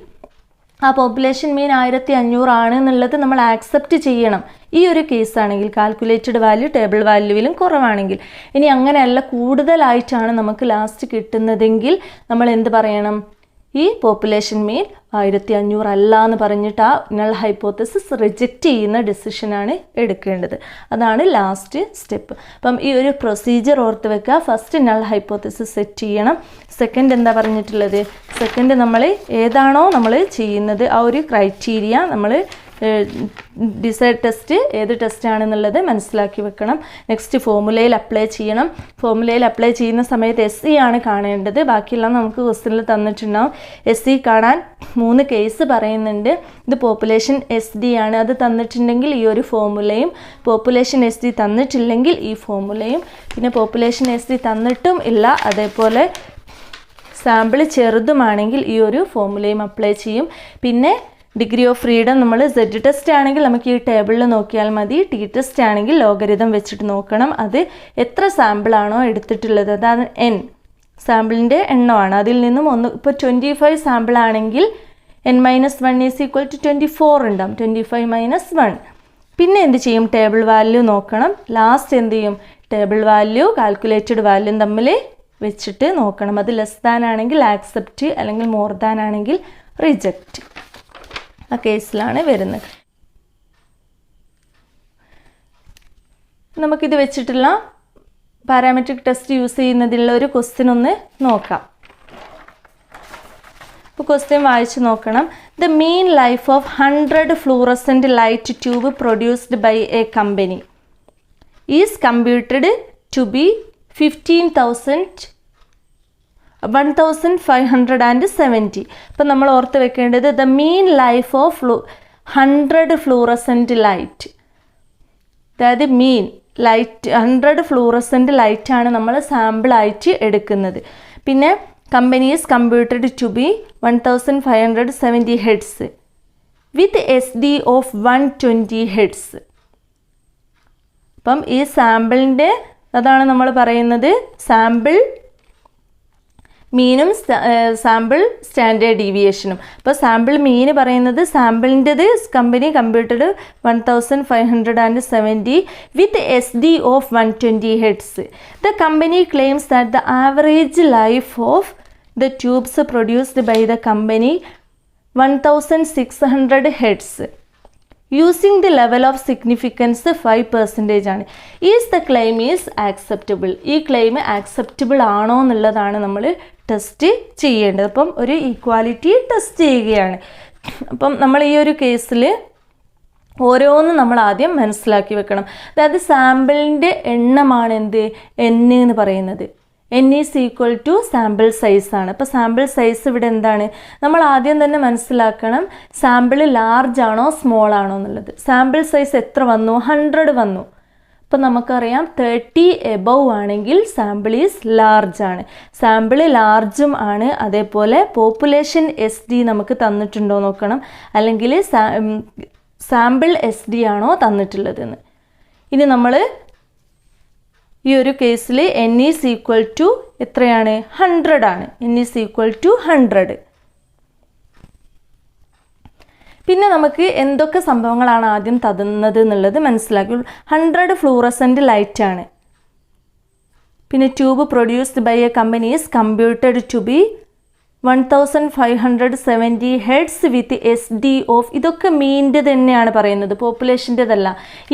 ആ പോപ്പുലേഷൻ മീൻ 1500 ആണ് എന്നുള്ളത് നമ്മൾ ആക്സെപ്റ്റ് ചെയ്യണം. ഈ ഒരു കേസാണെങ്കിൽ കാൽക്കുലേറ്റഡ് വാല്യൂ ടേബിൾ വാല്യൂവിലും കുറവാണെങ്കിൽ. ഇനി അങ്ങനെയല്ല കൂടുതലായിട്ടാണ് നമുക്ക് ലാസ്റ്റ് കിട്ടുന്നതെങ്കിൽ നമ്മൾ എന്ത് പറയണം? ഈ പോപ്പുലേഷൻ മീൻ 1500 അല്ല എന്ന് പറഞ്ഞിട്ട് ആ നൾ ഹൈപ്പോത്തസിസ് റിജക്റ്റ് ചെയ്യുന്ന ഡിസിഷനാണ് എടുക്കേണ്ടത്. അതാണ് ലാസ്റ്റ് സ്റ്റെപ്പ്. അപ്പം ഈ ഒരു പ്രൊസീജിയർ ഓർത്ത് വെക്കുക. ഫസ്റ്റ് നൾ ഹൈപ്പോത്തസിസ് സെറ്റ് ചെയ്യണം. സെക്കൻഡ് എന്താ പറഞ്ഞിട്ടുള്ളത്? സെക്കൻഡ് നമ്മൾ ഏതാണോ നമ്മൾ ചെയ്യുന്നത് ആ ഒരു ക്രൈറ്റീരിയ നമ്മൾ ഡിസൈഡ് ടെസ്റ്റ് ഏത് ടെസ്റ്റാണെന്നുള്ളത് മനസ്സിലാക്കി വെക്കണം. നെക്സ്റ്റ് ഫോർമുലയിൽ അപ്ലൈ ചെയ്യണം. ഫോർമുലയിൽ അപ്ലൈ ചെയ്യുന്ന സമയത്ത് SE ആണ് കാണേണ്ടത്. ബാക്കിയെല്ലാം നമുക്ക് ക്വസ്റ്റ്യനിൽ തന്നിട്ടുണ്ടാവും. SE കാണാൻ 3 കേസ് പറയുന്നുണ്ട്. ഇത് പോപ്പുലേഷൻ SD ആണ്. അത് തന്നിട്ടുണ്ടെങ്കിൽ ഈ ഒരു ഫോർമുലയും, പോപ്പുലേഷൻ SD തന്നിട്ടില്ലെങ്കിൽ ഈ ഫോർമുലയും, പിന്നെ പോപ്പുലേഷൻ SD തന്നിട്ടും ഇല്ല അതേപോലെ സാമ്പിൾ ചെറുതുമാണെങ്കിൽ ഈ ഒരു ഫോർമുലയും അപ്ലൈ ചെയ്യും. പിന്നെ ഡിഗ്രി ഓഫ് ഫ്രീഡം നമ്മൾ Z ടെസ്റ്റ് ആണെങ്കിൽ നമുക്ക് ഈ ടേബിളിൽ നോക്കിയാൽ മതി. T ടെസ്റ്റ് ആണെങ്കിൽ ലോഗരിതം വെച്ചിട്ട് നോക്കണം. അത് എത്ര സാമ്പിളാണോ എടുത്തിട്ടുള്ളത്, അതാണ് N സാമ്പിളിൻ്റെ എണ്ണമാണ്. അതിൽ നിന്നും ഇപ്പോൾ 25 സാമ്പിൾ ആണെങ്കിൽ n-1 ഈസ് ഈക്വൽ ടു 24 ഉണ്ടാവും. 25 - 1. പിന്നെ എന്ത് ചെയ്യും? ടേബിൾ വാല്യൂ നോക്കണം. ലാസ്റ്റ് എന്ത് ചെയ്യും? ടേബിൾ വാല്യൂ കാൽക്കുലേറ്റഡ് വാല്യൂ തമ്മിൽ വെച്ചിട്ട് നോക്കണം. അത് ലെസ് ദാൻ ആണെങ്കിൽ ആക്സെപ്റ്റ്, അല്ലെങ്കിൽ മോർ ദാൻ ആണെങ്കിൽ റിജക്റ്റ്. ആ കേസിലാണ് വരുന്നത്. നമുക്കിത് വെച്ചിട്ടുള്ള പാരാമെട്രിക് ടെസ്റ്റ് യൂസ് ചെയ്യുന്നതിലുള്ള ഒരു ക്വസ്റ്റ്യൻ ഒന്ന് നോക്കാം. അപ്പോൾ ക്വസ്റ്റ്യൻ വായിച്ച് നോക്കണം. The mean life of 100 fluorescent light tube produced by a company is computed to be 1570. അപ്പം നമ്മൾ ഓർത്ത് വെക്കേണ്ടത് the mean life of 100 fluorescent light, അതായത് മീൻ ലൈറ്റ് 100 ഫ്ലൂറസെൻറ്റ് ലൈറ്റാണ് നമ്മൾ സാമ്പിളായിട്ട് എടുക്കുന്നത്. പിന്നെ company is computed to be 1570 heads with SD of 120 heads. അപ്പം ഈ സാമ്പിളിൻ്റെ അതാണ് നമ്മൾ പറയുന്നത് സാമ്പിൾ മീനും സാമ്പിൾ സ്റ്റാൻഡേർഡ് ഡീവിയേഷനും. അപ്പോൾ സാമ്പിൾ മീന് പറയുന്നത് സാമ്പിളിൻ്റെത് company computed 1570 with SD of 120 heads. The company claims that the average life of the tubes produced by the company 1600 heads using the level of significance 5% ആണ്. Is the claim is acceptable. ഈ claim acceptable ആണോ എന്നുള്ളതാണ് നമ്മൾ test ചെയ്യേണ്ടത്. അപ്പം ഒരു equality test ചെയ്യുകയാണ്. അപ്പം നമ്മൾ ഈ ഒരു കേസിൽ ഓരോന്നും നമ്മൾ ആദ്യം മനസ്സിലാക്കി വെക്കണം. അതായത് സാമ്പിളിൻ്റെ എണ്ണമാണ് എന്ത് N എന്ന് പറയുന്നത്. N is equal to sample സൈസാണ്. അപ്പോൾ സാമ്പിൾ സൈസ് ഇവിടെ എന്താണ് നമ്മൾ ആദ്യം തന്നെ മനസ്സിലാക്കണം. സാമ്പിൾ ലാർജ് ആണോ സ്മോൾ ആണോ എന്നുള്ളത്. സാമ്പിൾ സൈസ് എത്ര വന്നു 100 വന്നു. അപ്പോൾ നമുക്കറിയാം 30 എബവ് ആണെങ്കിൽ സാമ്പിൾ ഈസ് ലാർജ് ആണ്. സാമ്പിൾ ലാർജും ആണ്. അതേപോലെ പോപ്പുലേഷൻ SD നമുക്ക് തന്നിട്ടുണ്ടോ നോക്കണം, അല്ലെങ്കിൽ സാമ്പിൾ SD ആണോ തന്നിട്ടുള്ളതെന്ന്. ഇനി നമ്മൾ ഈ ഒരു കേസിൽ N ഈസ് ഈക്വൽ ടു എത്രയാണ് 100 ആണ്. N is equal to 100. പിന്നെ നമുക്ക് എന്തൊക്കെ സംഭവങ്ങളാണ് ആദ്യം തന്നത് എന്നുള്ളത് മനസ്സിലാക്കി. 100 ഫ്ലൂറസെൻറ്റ് ലൈറ്റാണ്. പിന്നെ tube produced by a company is computed to be 1570 heads with SD of, ഇതൊക്കെ മീനിൻ്റെ തന്നെയാണ് പറയുന്നത്, പോപ്പുലേഷൻ്റെതല്ല.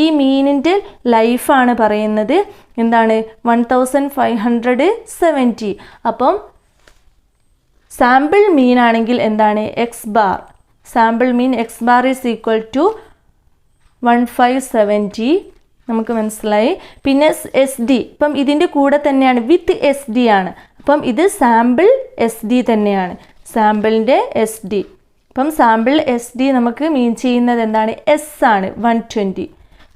ഈ മീനിൻ്റെ ലൈഫാണ് പറയുന്നത് എന്താണ് 1570. അപ്പം സാമ്പിൾ മീൻ ആണെങ്കിൽ എന്താണ് X bar, sample mean X bar is equal to 1570 നമുക്ക് മനസ്സിലായി. പിന്നെ SD ഇപ്പം ഇതിൻ്റെ കൂടെ തന്നെയാണ് വിത്ത് SD ആണ്. അപ്പം ഇത് സാമ്പിൾ SD തന്നെയാണ്, സാമ്പിളിൻ്റെ SD. അപ്പം സാമ്പിൾ SD നമുക്ക് മീൻ ചെയ്യുന്നത് എന്താണ് S ആണ് 120.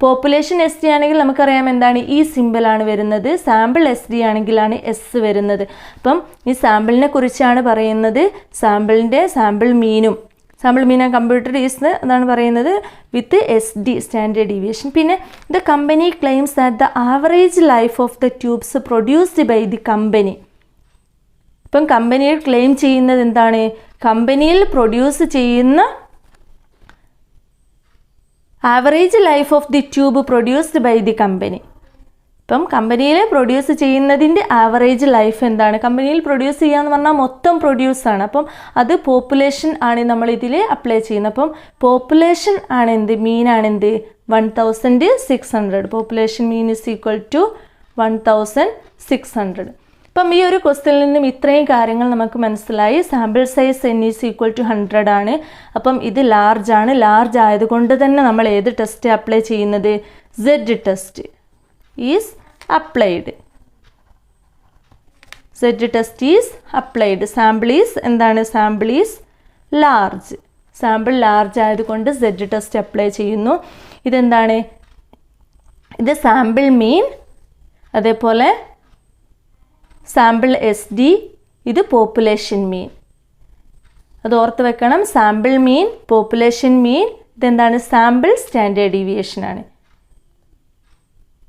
പോപ്പുലേഷൻ SD ആണെങ്കിൽ നമുക്കറിയാം എന്താണ് ഈ സിമ്പിളാണ് വരുന്നത്. സാമ്പിൾ SD ആണെങ്കിലാണ് S വരുന്നത്. അപ്പം ഈ സാമ്പിളിനെ കുറിച്ചാണ് പറയുന്നത്. സാമ്പിൾ മീനും കമ്പ്യൂട്ടർ ഈസ് എന്നാണ് പറയുന്നത് വിത്ത് SD സ്റ്റാൻഡേർഡ് ഡീവിയേഷൻ. പിന്നെ the company claims that the average life of the tubes produced by the company. ഇപ്പം കമ്പനിയിൽ ക്ലെയിം ചെയ്യുന്നത് എന്താണ്, കമ്പനിയിൽ പ്രൊഡ്യൂസ് ചെയ്യുന്ന average life of the tube produced by the company. ഇപ്പം കമ്പനിയിൽ പ്രൊഡ്യൂസ് ചെയ്യുന്നതിൻ്റെ ആവറേജ് ലൈഫ് എന്താണ്, കമ്പനിയിൽ പ്രൊഡ്യൂസ് ചെയ്യാന്ന് പറഞ്ഞാൽ മൊത്തം പ്രൊഡ്യൂസാണ്. അപ്പം അത് പോപ്പുലേഷൻ ആണ് നമ്മൾ ഇതിൽ അപ്ലൈ ചെയ്യുന്നത്. അപ്പം പോപ്പുലേഷൻ ആണ് എന്ത്, മീനാണ് എന്ത് 1600. Population mean is equal to 1600. അപ്പം ഈ ഒരു ക്വസ്റ്റ്യനിൽ നിന്നും ഇത്രയും കാര്യങ്ങൾ നമുക്ക് മനസ്സിലായി. Sample size N is equal to 100 ആണ്. അപ്പം ഇത് ലാർജ് ആണ്. ലാർജ് ആയതുകൊണ്ട് തന്നെ നമ്മൾ ഏത് ടെസ്റ്റ് അപ്ലൈ ചെയ്യുന്നത്, Z test is applied. Z test is applied. Sample is എന്താണ്, sample is large. Sample large ആയതുകൊണ്ട് Z ടെസ്റ്റ് അപ്ലൈ ചെയ്യുന്നു. ഇതെന്താണ്, ഇത് സാമ്പിൾ മീൻ, അതേപോലെ സാമ്പിൾ SD, ഇത് പോപ്പുലേഷൻ മീൻ. അത് ഓർത്ത് വെക്കണം. സാമ്പിൾ മീൻ, പോപ്പുലേഷൻ മീൻ, ഇതെന്താണ് സാമ്പിൾ സ്റ്റാൻഡേർഡ് ഡീവിയേഷൻ ആണ്.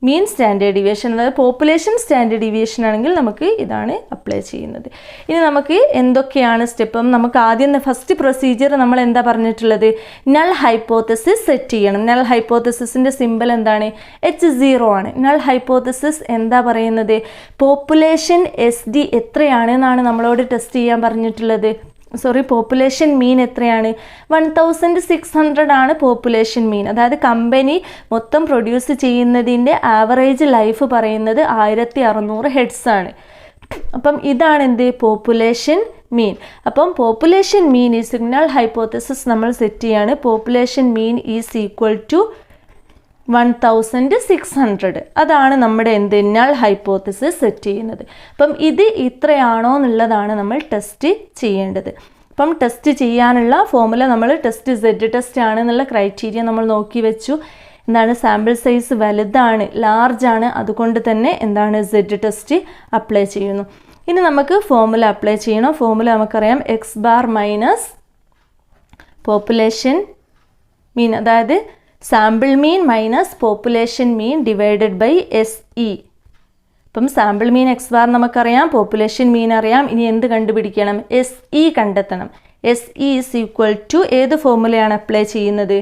മീൻ സ്റ്റാൻഡേർഡ് ഡീവിയേഷൻ, അതായത് പോപ്പുലേഷൻ സ്റ്റാൻഡേർഡ് ഡീവിയേഷൻ ആണെങ്കിൽ നമുക്ക് ഇതാണ് അപ്ലൈ ചെയ്യുന്നത്. ഇനി നമുക്ക് എന്തൊക്കെയാണ് സ്റ്റെപ്പ്, നമുക്ക് ആദ്യം ഫസ്റ്റ് പ്രൊസീജിയർ നമ്മൾ എന്താ പറഞ്ഞിട്ടുള്ളത്, നൾ ഹൈപ്പോത്തസിസ് സെറ്റ് ചെയ്യണം. നൾ ഹൈപ്പോത്തസിസിൻ്റെ സിമ്പിൾ എന്താണ്, H0 ആണ്. നൾ ഹൈപ്പോത്തസിസ് എന്താ പറയുന്നത്, പോപ്പുലേഷൻ SD എത്രയാണെന്നാണ് നമ്മളോട് ടെസ്റ്റ് ചെയ്യാൻ പറഞ്ഞിട്ടുള്ളത്. പോപ്പുലേഷൻ മീൻ എത്രയാണ്, 1600 ആണ് പോപ്പുലേഷൻ മീൻ. അതായത് കമ്പനി മൊത്തം പ്രൊഡ്യൂസ് ചെയ്യുന്നതിൻ്റെ ആവറേജ് ലൈഫ് പറയുന്നത് 1600 ഹെഡ്സ് ആണ്. അപ്പം ഇതാണ് എന്ത് പോപ്പുലേഷൻ മീൻ. അപ്പം population mean is null hypothesis നമ്മൾ സെറ്റ് ചെയ്യാണ്. Population mean is equal to 1600. അതാണ് നമ്മുടെ എന്ത് നൾ ഹൈപ്പോത്തസിസ് സെറ്റ് ചെയ്യുന്നത്. അപ്പം ഇത് ഇത്രയാണോ എന്നുള്ളതാണ് നമ്മൾ ടെസ്റ്റ് ചെയ്യേണ്ടത്. അപ്പം ടെസ്റ്റ് ചെയ്യാനുള്ള ഫോർമുല നമ്മൾ ടെസ്റ്റ് സെഡ് ടെസ്റ്റ് ആണെന്നുള്ള ക്രൈറ്റീരിയ നമ്മൾ നോക്കി വെച്ചു. എന്താണ് സാമ്പിൾ സൈസ് വലുതാണ്, ലാർജ് ആണ്, അതുകൊണ്ട് തന്നെ എന്താണ് സെഡ് ടെസ്റ്റ് അപ്ലൈ ചെയ്യുന്നു. ഇനി നമുക്ക് ഫോർമുല അപ്ലൈ ചെയ്യണം. ഫോർമുല നമുക്കറിയാം x bar minus population mean, അതായത് sample mean minus population mean divided by SE. അപ്പം സാമ്പിൾ മീൻ എക്സ് ബാർ നമുക്കറിയാം, പോപ്പുലേഷൻ മീൻ അറിയാം. ഇനി എന്ത് കണ്ടുപിടിക്കണം? SE കണ്ടെത്തണം. SE ഈസ് ഈക്വൽ ടു ഏത് ഫോർമുലയാണ് അപ്ലൈ ചെയ്യുന്നത്?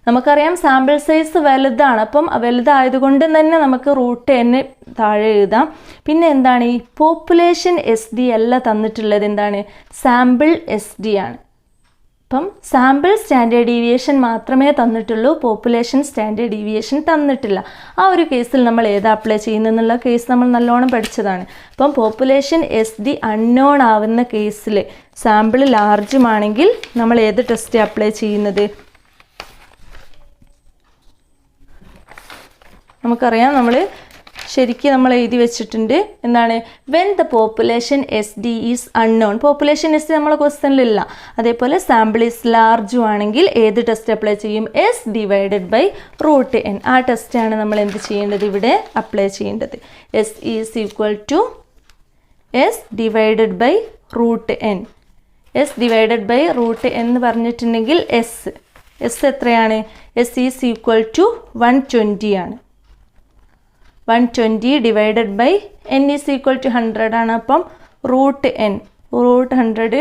നമുക്കറിയാം സാമ്പിൾ സൈസ് വലുതാണ്. അപ്പം വലുതായതുകൊണ്ട് തന്നെ നമുക്ക് √n താഴെ എഴുതാം. പിന്നെ എന്താണ് ഈ പോപ്പുലേഷൻ SD അല്ല തന്നിട്ടുള്ളത്, എന്താണ് സാമ്പിൾ SD ആണ്. അപ്പം സാമ്പിൾ സ്റ്റാൻഡേർഡ് ഡീവിയേഷൻ മാത്രമേ തന്നിട്ടുള്ളൂ, പോപ്പുലേഷൻ സ്റ്റാൻഡേർഡ് ഡീവിയേഷൻ തന്നിട്ടില്ല. ആ ഒരു കേസിൽ നമ്മൾ ഏതാ അപ്ലൈ ചെയ്യുന്നതെന്നുള്ള കേസ് നമ്മൾ നല്ലോണം പഠിച്ചതാണ്. അപ്പം പോപ്പുലേഷൻ SD അൺനോൺ ആവുന്ന കേസിൽ സാമ്പിൾ ലാർജുമാണെങ്കിൽ നമ്മൾ ഏത് ടെസ്റ്റ് അപ്ലൈ ചെയ്യുന്നത്? നമുക്കറിയാം, നമ്മൾ ശരിക്കും നമ്മൾ എഴുതി വെച്ചിട്ടുണ്ട്. എന്താണ്? When the population SD is unknown. Population SD നമ്മളെ ക്വസ്റ്റ്യനിലില്ല. അതേപോലെ സാമ്പിൾ ഈസ് ലാർജും ആണെങ്കിൽ ഏത് ടെസ്റ്റ് അപ്ലൈ ചെയ്യും? S divided by √n. ആ ടെസ്റ്റാണ് നമ്മൾ എന്ത് ചെയ്യേണ്ടത്? ഇവിടെ അപ്ലൈ ചെയ്യേണ്ടത്. S is equal to S divided by √n. S divided by √n എന്ന് പറഞ്ഞിട്ടുണ്ടെങ്കിൽ S എത്രയാണ്? S ഈസ് ഈക്വൽ ടു 120 ആണ്. 120 divided by n is equal to 100 ആണ്. അപ്പം √n √100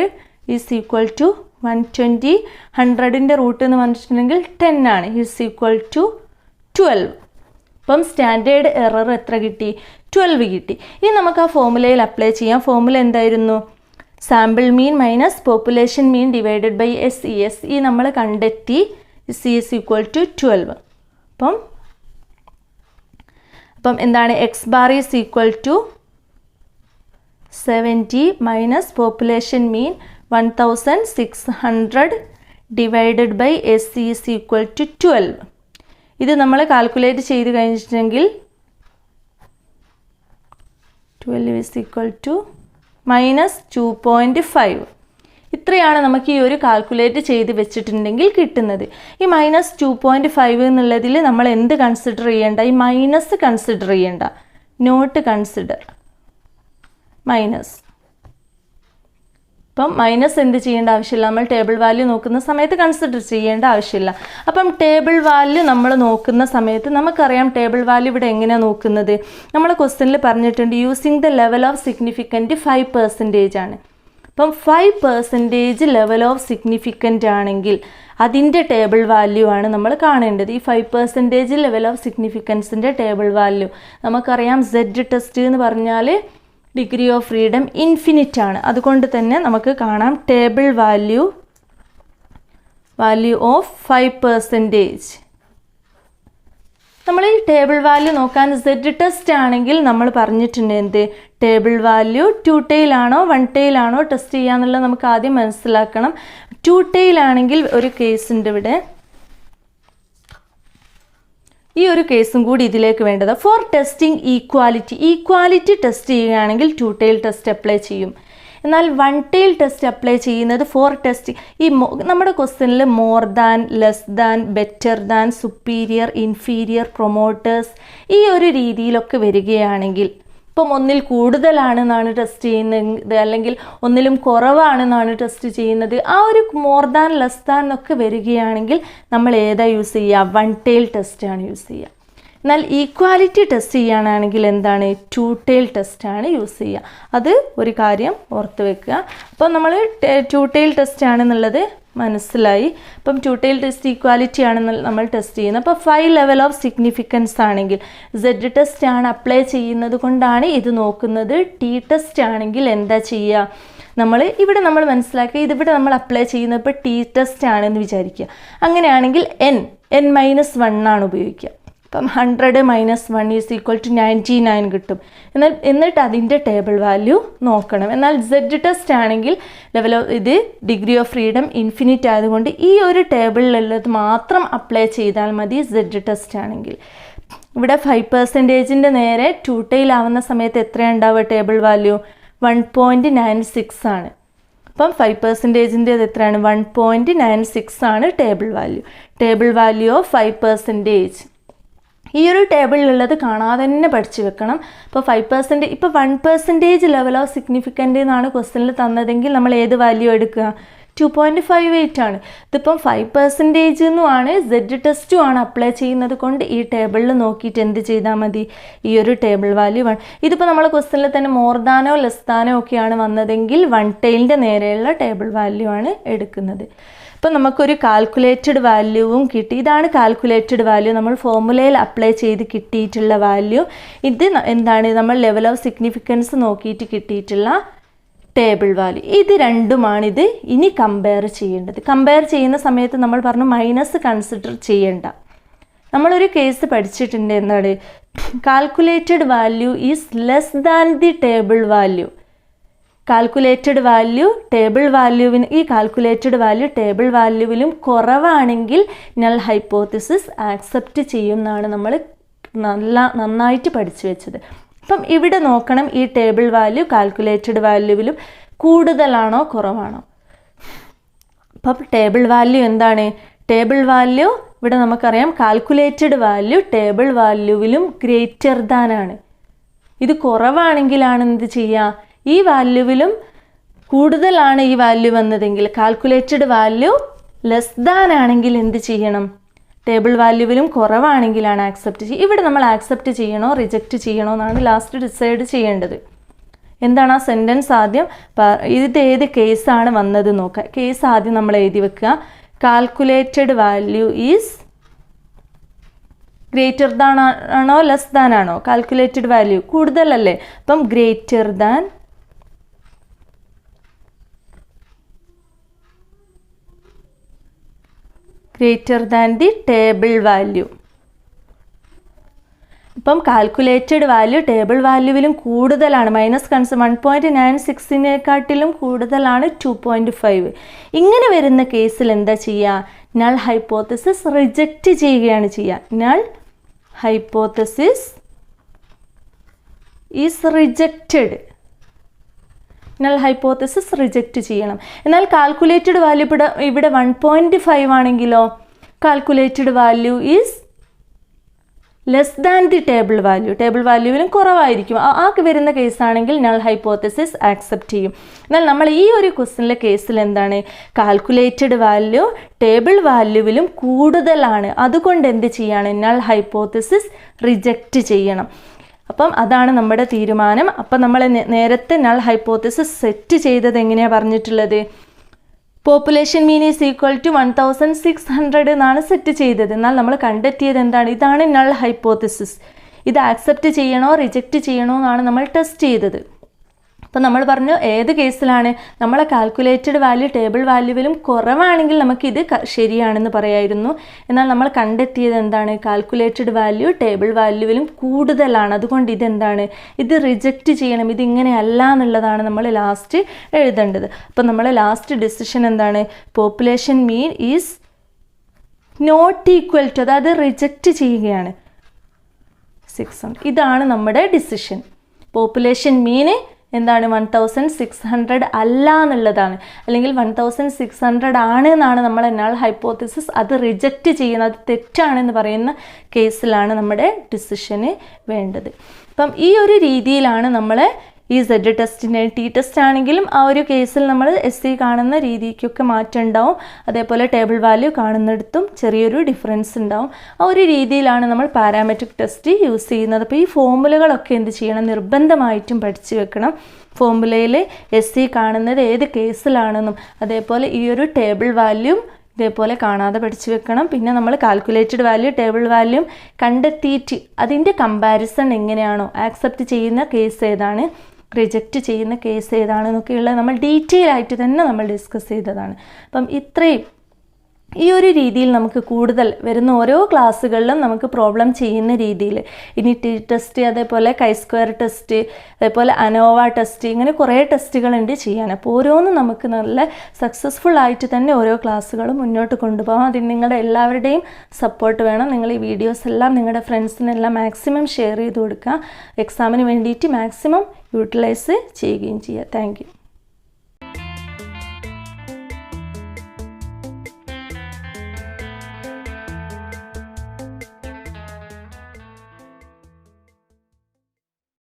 ഈസ് ഈക്വൽ ടു 120. 100ൻ്റെ റൂട്ട് എന്ന് പറഞ്ഞിട്ടുണ്ടെങ്കിൽ 10 ആണ്. Is equal to 12. അപ്പം സ്റ്റാൻഡേർഡ് എറർ എത്ര കിട്ടി? 12 കിട്ടി. ഇനി നമുക്ക് ആ ഫോർമുലയിൽ അപ്ലൈ ചെയ്യാം. ഫോർമുല എന്തായിരുന്നു? Sample mean minus population mean divided by SE നമ്മൾ കണ്ടെത്തി. SE is equal to 12. അപ്പം എന്താണ്? X bar is equal to 70 minus population mean 1600 divided by SE is equal to 12. ഇത് നമ്മൾ കാൽക്കുലേറ്റ് ചെയ്ത് കഴിഞ്ഞിട്ടുണ്ടെങ്കിൽ 12 ഈസ് ഈക്വൽ ടു -2.5. ഇത്രയാണ് നമുക്ക് ഈ ഒരു കാൽക്കുലേറ്റ് ചെയ്ത് വെച്ചിട്ടുണ്ടെങ്കിൽ കിട്ടുന്നത്. ഈ -2.5 എന്നുള്ളതിൽ നമ്മൾ എന്ത് കൺസിഡർ ചെയ്യേണ്ട? ഈ മൈനസ് കൺസിഡർ ചെയ്യേണ്ട, നോട്ട് കൺസിഡർ മൈനസ്. അപ്പം മൈനസ് എന്ത് ചെയ്യേണ്ട ആവശ്യമില്ല, നമ്മൾ ടേബിൾ വാല്യൂ നോക്കുന്ന സമയത്ത് കൺസിഡർ ചെയ്യേണ്ട ആവശ്യമില്ല. അപ്പം ടേബിൾ വാല്യൂ നമ്മൾ നോക്കുന്ന സമയത്ത് നമുക്കറിയാം ടേബിൾ വാല്യൂ ഇവിടെ എങ്ങനെയാണ് നോക്കുന്നത്? നമ്മൾ ക്വസ്റ്റ്യനിൽ പറഞ്ഞിട്ടുണ്ട് using the level of significant 5% ആണ്. അപ്പം 5% ലെവൽ ഓഫ് സിഗ്നിഫിക്കൻ്റ് ആണെങ്കിൽ അതിൻ്റെ ടേബിൾ വാല്യൂ ആണ് നമ്മൾ കാണേണ്ടത്. ഈ 5% ലെവൽ ഓഫ് സിഗ്നിഫിക്കൻസിൻ്റെ ടേബിൾ വാല്യൂ നമുക്കറിയാം. സെഡ് ടെസ്റ്റ് എന്ന് പറഞ്ഞാൽ ഡിഗ്രി ഓഫ് ഫ്രീഡം ഇൻഫിനിറ്റ് ആണ്. അതുകൊണ്ട് തന്നെ നമുക്ക് കാണാം ടേബിൾ വാല്യൂ ഓഫ് 5%. നമ്മൾ ഈ ടേബിൾ വാല്യൂ നോക്കാൻ സെഡ് ടെസ്റ്റ് ആണെങ്കിൽ നമ്മൾ പറഞ്ഞിട്ടുണ്ട് എന്ത്? ടേബിൾ വാല്യൂ 2 tail ആണോ 1 tail ആണോ ടെസ്റ്റ് ചെയ്യാന്നുള്ളത് നമുക്ക് ആദ്യം മനസ്സിലാക്കണം. 2 tail ആണെങ്കിൽ ഒരു കേസ് ഉണ്ട് ഇവിടെ, ഈ ഒരു കേസും കൂടി ഇതിലേക്ക് വേണ്ടത്. ഫോർ ടെസ്റ്റിംഗ് ഈക്വാലിറ്റി ടെസ്റ്റ് ചെയ്യുകയാണെങ്കിൽ 2 tail ടെസ്റ്റ് അപ്ലൈ ചെയ്യും. എന്നാൽ 1 tail ടെസ്റ്റ് അപ്ലൈ ചെയ്യുന്നത് ഫോർ ടെസ്റ്റ് ഈ നമ്മുടെ ക്വസ്റ്റ്യനിൽ more than, less than, better than, superior, inferior, promoters ഈ ഒരു രീതിയിലൊക്കെ വരികയാണെങ്കിൽ, ഇപ്പം ഒന്നിൽ കൂടുതലാണെന്നാണ് ടെസ്റ്റ് ചെയ്യുന്നത് അല്ലെങ്കിൽ ഒന്നിലും കുറവാണെന്നാണ് ടെസ്റ്റ് ചെയ്യുന്നത്, ആ ഒരു മോർ ദാൻ, ലെസ് ദാൻ എന്നൊക്കെ വരികയാണെങ്കിൽ നമ്മൾ ഏതാ യൂസ് ചെയ്യുക? 1 tail ടെസ്റ്റാണ് യൂസ് ചെയ്യുക. എന്നാൽ ഈക്വാലിറ്റി ടെസ്റ്റ് ചെയ്യാനാണെങ്കിൽ എന്താണ്? 2 tail ടെസ്റ്റാണ് യൂസ് ചെയ്യുക. അത് ഒരു കാര്യം ഓർത്ത് വെക്കുക. അപ്പം നമ്മൾ 2 tail ടെസ്റ്റ് ആണെന്നുള്ളത് മനസ്സിലായി. അപ്പം 2 tail ടെസ്റ്റ് ഈക്വാലിറ്റി ആണ് നമ്മൾ ടെസ്റ്റ് ചെയ്യുന്നത്. അപ്പോൾ 5 ലെവൽ ഓഫ് സിഗ്നിഫിക്കൻസ് ആണെങ്കിൽ സെഡ് ടെസ്റ്റ് ആണ് അപ്ലൈ ചെയ്യുന്നത് കൊണ്ടാണ് ഇത് നോക്കുന്നത്. ടി ടെസ്റ്റ് ആണെങ്കിൽ എന്താ ചെയ്യുക? നമ്മൾ മനസ്സിലാക്കി ഇതിവിടെ നമ്മൾ അപ്ലൈ ചെയ്യുന്നത് ഇപ്പോൾ ടി ടെസ്റ്റ് ആണെന്ന് വിചാരിക്കുക. അങ്ങനെയാണെങ്കിൽ n -1 ആണ് ഉപയോഗിക്കുക. അപ്പം 100 മൈനസ് 1 ഈസ് ഈക്വൽ ടു 99 കിട്ടും. എന്നിട്ട് അതിൻ്റെ ടേബിൾ വാല്യൂ നോക്കണം. എന്നാൽ സെഡ് ടെസ്റ്റ് ആണെങ്കിൽ ഇത് ഡിഗ്രി ഓഫ് ഫ്രീഡം ഇൻഫിനിറ്റ് ആയതുകൊണ്ട് ഈ ഒരു ടേബിളിലുള്ളത് മാത്രം അപ്ലൈ ചെയ്താൽ മതി സെഡ് ടെസ്റ്റ് ആണെങ്കിൽ. ഇവിടെ 5% നേരെ 2 tail ആവുന്ന സമയത്ത് എത്രയാണ് ഉണ്ടാവുക ടേബിൾ വാല്യൂ? 1.96 ആണ്. അപ്പം 5%ൻ്റെ എത്രയാണ്? 1.96 ആണ് table value. Table value of 5%. ഈ ഒരു ടേബിളിലുള്ളത് കാണാതെ തന്നെ പഠിച്ചു വെക്കണം. ഇപ്പോൾ 5%, ഇപ്പോൾ 1% ലെവൽ ഓഫ് സിഗ്നിഫിക്കൻ്റ് എന്നാണ് ക്വസ്റ്റ്യനിൽ തന്നതെങ്കിൽ നമ്മൾ ഏത് വാല്യൂ എടുക്കുക? 2.58 ആണ്. ഇതിപ്പം 5% എന്നുമാണ് സെഡ് ടെസ്റ്റും ആണ് അപ്ലൈ ചെയ്യുന്നത് കൊണ്ട് ഈ ടേബിളിൽ നോക്കിയിട്ട് എന്ത് ചെയ്താൽ മതി? ഈ ഒരു ടേബിൾ വാല്യൂ 1. ഇതിപ്പോൾ നമ്മൾ ക്വസ്റ്റ്യനിൽ തന്നെ മോർ ദാനോ ലെസ് ദാനോ ഒക്കെയാണ് വന്നതെങ്കിൽ 1 tailൻ്റെ നേരെയുള്ള ടേബിൾ വാല്യൂ ആണ് എടുക്കുന്നത്. ഇപ്പോൾ നമുക്കൊരു കാൽക്കുലേറ്റഡ് വാല്യൂവും കിട്ടി. ഇതാണ് കാൽക്കുലേറ്റഡ് വാല്യൂ, നമ്മൾ ഫോർമുലയിൽ അപ്ലൈ ചെയ്ത് കിട്ടിയിട്ടുള്ള വാല്യൂ. ഇത് എന്താണ്? നമ്മൾ ലെവൽ ഓഫ് സിഗ്നിഫിക്കൻസ് നോക്കിയിട്ട് കിട്ടിയിട്ടുള്ള ടേബിൾ വാല്യൂ. ഇത് രണ്ടുമാണിത് ഇനി കമ്പയർ ചെയ്യേണ്ടത്. കമ്പയർ ചെയ്യുന്ന സമയത്ത് നമ്മൾ പറഞ്ഞു മൈനസ് കൺസിഡർ ചെയ്യേണ്ട. നമ്മളൊരു കേസ് പഠിച്ചിട്ടുണ്ട്, എന്താണ്? Calculated value is less than the table value. Calculated value table വാല്യൂവിന് ഈ കാൽക്കുലേറ്റഡ് വാല്യൂ ടേബിൾ വാല്യൂവിലും കുറവാണെങ്കിൽ നൾ ഹൈപ്പോത്തിസിസ് ആക്സെപ്റ്റ് ചെയ്യും എന്നാണ് നമ്മൾ നന്നായിട്ട് പഠിച്ചു വെച്ചത്. അപ്പം ഇവിടെ നോക്കണം, ഈ ടേബിൾ വാല്യൂ കാൽക്കുലേറ്റഡ് വാല്യൂവിലും കൂടുതലാണോ കുറവാണോ? അപ്പം ടേബിൾ വാല്യൂ എന്താണ്? ടേബിൾ വാല്യൂ ഇവിടെ നമുക്കറിയാം കാൽക്കുലേറ്റഡ് വാല്യൂ ടേബിൾ വാല്യൂവിലും ഗ്രേറ്റർ ദാൻ ആണ്. ഇത് കുറവാണെങ്കിലാണ് എന്ത് ചെയ്യുക? ഈ വാല്യൂവിലും കൂടുതലാണ് ഈ വാല്യൂ വന്നതെങ്കിൽ, കാൽക്കുലേറ്റഡ് വാല്യൂ ലെസ് ദാൻ ആണെങ്കിൽ എന്ത് ചെയ്യണം? ടേബിൾ വാല്യൂവിലും കുറവാണെങ്കിലാണ് ആക്സെപ്റ്റ് ചെയ്യുക. ഇവിടെ നമ്മൾ ആക്സെപ്റ്റ് ചെയ്യണോ റിജക്റ്റ് ചെയ്യണോ എന്നാണ് ലാസ്റ്റ് ഡിസൈഡ് ചെയ്യേണ്ടത്. എന്താണ് ആ സെൻറ്റൻസ് ആദ്യം? ഇത് ഏത് കേസാണ് വന്നത് നോക്കുക. കേസ് ആദ്യം നമ്മൾ എഴുതി വെക്കുക. Calculated value is greater than ആണോ ലെസ് ദാൻ ആണോ? കാൽക്കുലേറ്റഡ് വാല്യൂ കൂടുതലല്ലേ, അപ്പം greater than the table value. ഇപ്പം കാൽക്കുലേറ്റഡ് വാല്യൂ ടേബിൾ വാല്യൂവിലും കൂടുതലാണ്, മൈനസ് 1.96 കൂടുതലാണ് 2.5. ഇങ്ങനെ വരുന്ന കേസിൽ എന്താ ചെയ്യുക? നൾ ഹൈപ്പോത്തിസിസ് റിജക്റ്റ് ചെയ്യുകയാണ് ചെയ്യുക. Null hypothesis is rejected. Null hypothesis reject ചെയ്യണം. എന്നാൽ കാൽക്കുലേറ്റഡ് വാല്യൂ ഇവിടെ 1.5 ആണെങ്കിലോ calculated value is less than the table value. Table വാല്യൂവിലും കുറവായിരിക്കും. ആ വരുന്ന കേസാണെങ്കിൽ നൾ ഹൈപ്പോത്തിസിസ് ആക്സെപ്റ്റ് ചെയ്യും. എന്നാൽ നമ്മൾ ഈ ഒരു ക്വസ്റ്റ്യനിലെ കേസിൽ എന്താണ്? കാൽക്കുലേറ്റഡ് വാല്യൂ ടേബിൾ വാല്യൂവിലും കൂടുതലാണ്, അതുകൊണ്ട് എന്ത് ചെയ്യാണ്? നൾ ഹൈപ്പോത്തിസിസ് റിജക്റ്റ് ചെയ്യണം. അപ്പം അതാണ് നമ്മുടെ തീരുമാനം. അപ്പം നമ്മൾ നേരത്തെ നൾ ഹൈപ്പോത്തിസിസ് സെറ്റ് ചെയ്തത് എങ്ങനെയാണ് പറഞ്ഞിട്ടുള്ളത്? Population mean is equal to 1600 എന്നാണ് സെറ്റ് ചെയ്തത്. എന്നാൽ നമ്മൾ കണ്ടെത്തിയത് എന്താണ്? ഇതാണ് നൾ ഹൈപ്പോത്തിസിസ്. ഇത് ആക്സെപ്റ്റ് ചെയ്യണോ റിജക്റ്റ് ചെയ്യണോ എന്നാണ് നമ്മൾ ടെസ്റ്റ് ചെയ്തത്. അപ്പം നമ്മൾ പറഞ്ഞു ഏത് കേസിലാണ്? നമ്മളെ കാൽക്കുലേറ്റഡ് വാല്യൂ ടേബിൾ വാല്യൂവിലും കുറവാണെങ്കിൽ നമുക്കിത് ശരിയാണെന്ന് പറയായിരുന്നു. എന്നാൽ നമ്മൾ കണ്ടെത്തിയത് എന്താണ്? കാൽക്കുലേറ്റഡ് വാല്യൂ ടേബിൾ വാല്യൂവിലും കൂടുതലാണ്, അതുകൊണ്ട് ഇതെന്താണ്? ഇത് റിജക്റ്റ് ചെയ്യണം, ഇതിങ്ങനെയല്ല എന്നുള്ളതാണ് നമ്മൾ ലാസ്റ്റ് എഴുതേണ്ടത്. അപ്പം നമ്മൾ ലാസ്റ്റ് ഡിസിഷൻ എന്താണ്? Population mean is not equal to, അതായത് റിജക്റ്റ് ചെയ്യുകയാണ് 600. ഇതാണ് നമ്മുടെ ഡിസിഷൻ. പോപ്പുലേഷൻ മീന് എന്താണ്? 1600 അല്ല എന്നുള്ളതാണ്, അല്ലെങ്കിൽ 1600 ആണ് എന്നാണ് നമ്മളെ നൾ ഹൈപ്പോത്തിസിസ്. അത് റിജക്റ്റ് ചെയ്യുന്ന, അത് തെറ്റാണെന്ന് പറയുന്ന കേസിലാണ് നമ്മുടെ ഡിസിഷന് വേണ്ടത്. അപ്പം ഈ ഒരു രീതിയിലാണ് നമ്മൾ ഈ സെഡ് ടെസ്റ്റിൻ്റെ ടി ടെസ്റ്റ് ആണെങ്കിലും ആ ഒരു കേസിൽ നമ്മൾ SC കാണുന്ന രീതിക്കൊക്കെ മാറ്റം ഉണ്ടാവും. അതേപോലെ ടേബിൾ വാല്യൂ കാണുന്നിടത്തും ചെറിയൊരു ഡിഫറൻസ് ഉണ്ടാവും. ആ ഒരു രീതിയിലാണ് നമ്മൾ പാരാമെട്രിക് ടെസ്റ്റ് യൂസ് ചെയ്യുന്നത്. അപ്പോൾ ഈ ഫോർമുലകളൊക്കെ എന്ത് ചെയ്യണം? നിർബന്ധമായിട്ടും പഠിച്ചു വെക്കണം. ഫോർമുലയിൽ SC കാണുന്നത് ഏത് കേസിലാണെന്നും അതേപോലെ ഈ ഒരു ടേബിൾ വാല്യൂ ഇതേപോലെ കാണാതെ പഠിച്ചു വെക്കണം. പിന്നെ നമ്മൾ കാൽക്കുലേറ്റഡ് വാല്യൂ ടേബിൾ വാല്യൂ കണ്ടെത്തിയിട്ട് അതിൻ്റെ കമ്പാരിസൺ എങ്ങനെയാണോ, ആക്സെപ്റ്റ് ചെയ്യുന്ന കേസ് ഏതാണ്, റിജക്റ്റ് ചെയ്യുന്ന കേസ് ഏതാണെന്നൊക്കെയുള്ള നമ്മൾ ഡീറ്റെയിൽ ആയിട്ട് തന്നെ നമ്മൾ ഡിസ്കസ് ചെയ്തതാണ്. അപ്പം ഇത്രയും ഈ ഒരു രീതിയിൽ നമുക്ക് കൂടുതൽ വരുന്ന ഓരോ ക്ലാസ്സുകളിലും നമുക്ക് പ്രോബ്ലം ചെയ്യുന്ന രീതിയിൽ ഇനി ടി ടെസ്റ്റ്, അതേപോലെ കൈ-സ്ക്വയർ ടെസ്റ്റ്, അതേപോലെ അനോവ ടെസ്റ്റ്, ഇങ്ങനെ കുറേ ടെസ്റ്റുകളുണ്ട് ചെയ്യാൻ. അപ്പോൾ ഓരോന്നും നമുക്ക് നല്ല സക്സസ്ഫുൾ ആയിട്ട് തന്നെ ഓരോ ക്ലാസ്സുകളും മുന്നോട്ട് കൊണ്ടുപോകാം. അതിന് നിങ്ങളുടെ എല്ലാവരുടെയും സപ്പോർട്ട് വേണം. നിങ്ങൾ ഈ വീഡിയോസ് എല്ലാം നിങ്ങളുടെ ഫ്രണ്ട്സിനെല്ലാം മാക്സിമം ഷെയർ ചെയ്ത് കൊടുക്കുക. എക്സാമിന് വേണ്ടിയിട്ട് മാക്സിമം യൂട്ടിലൈസ് ചെയ്യുകയും ചെയ്യുക. Thank you.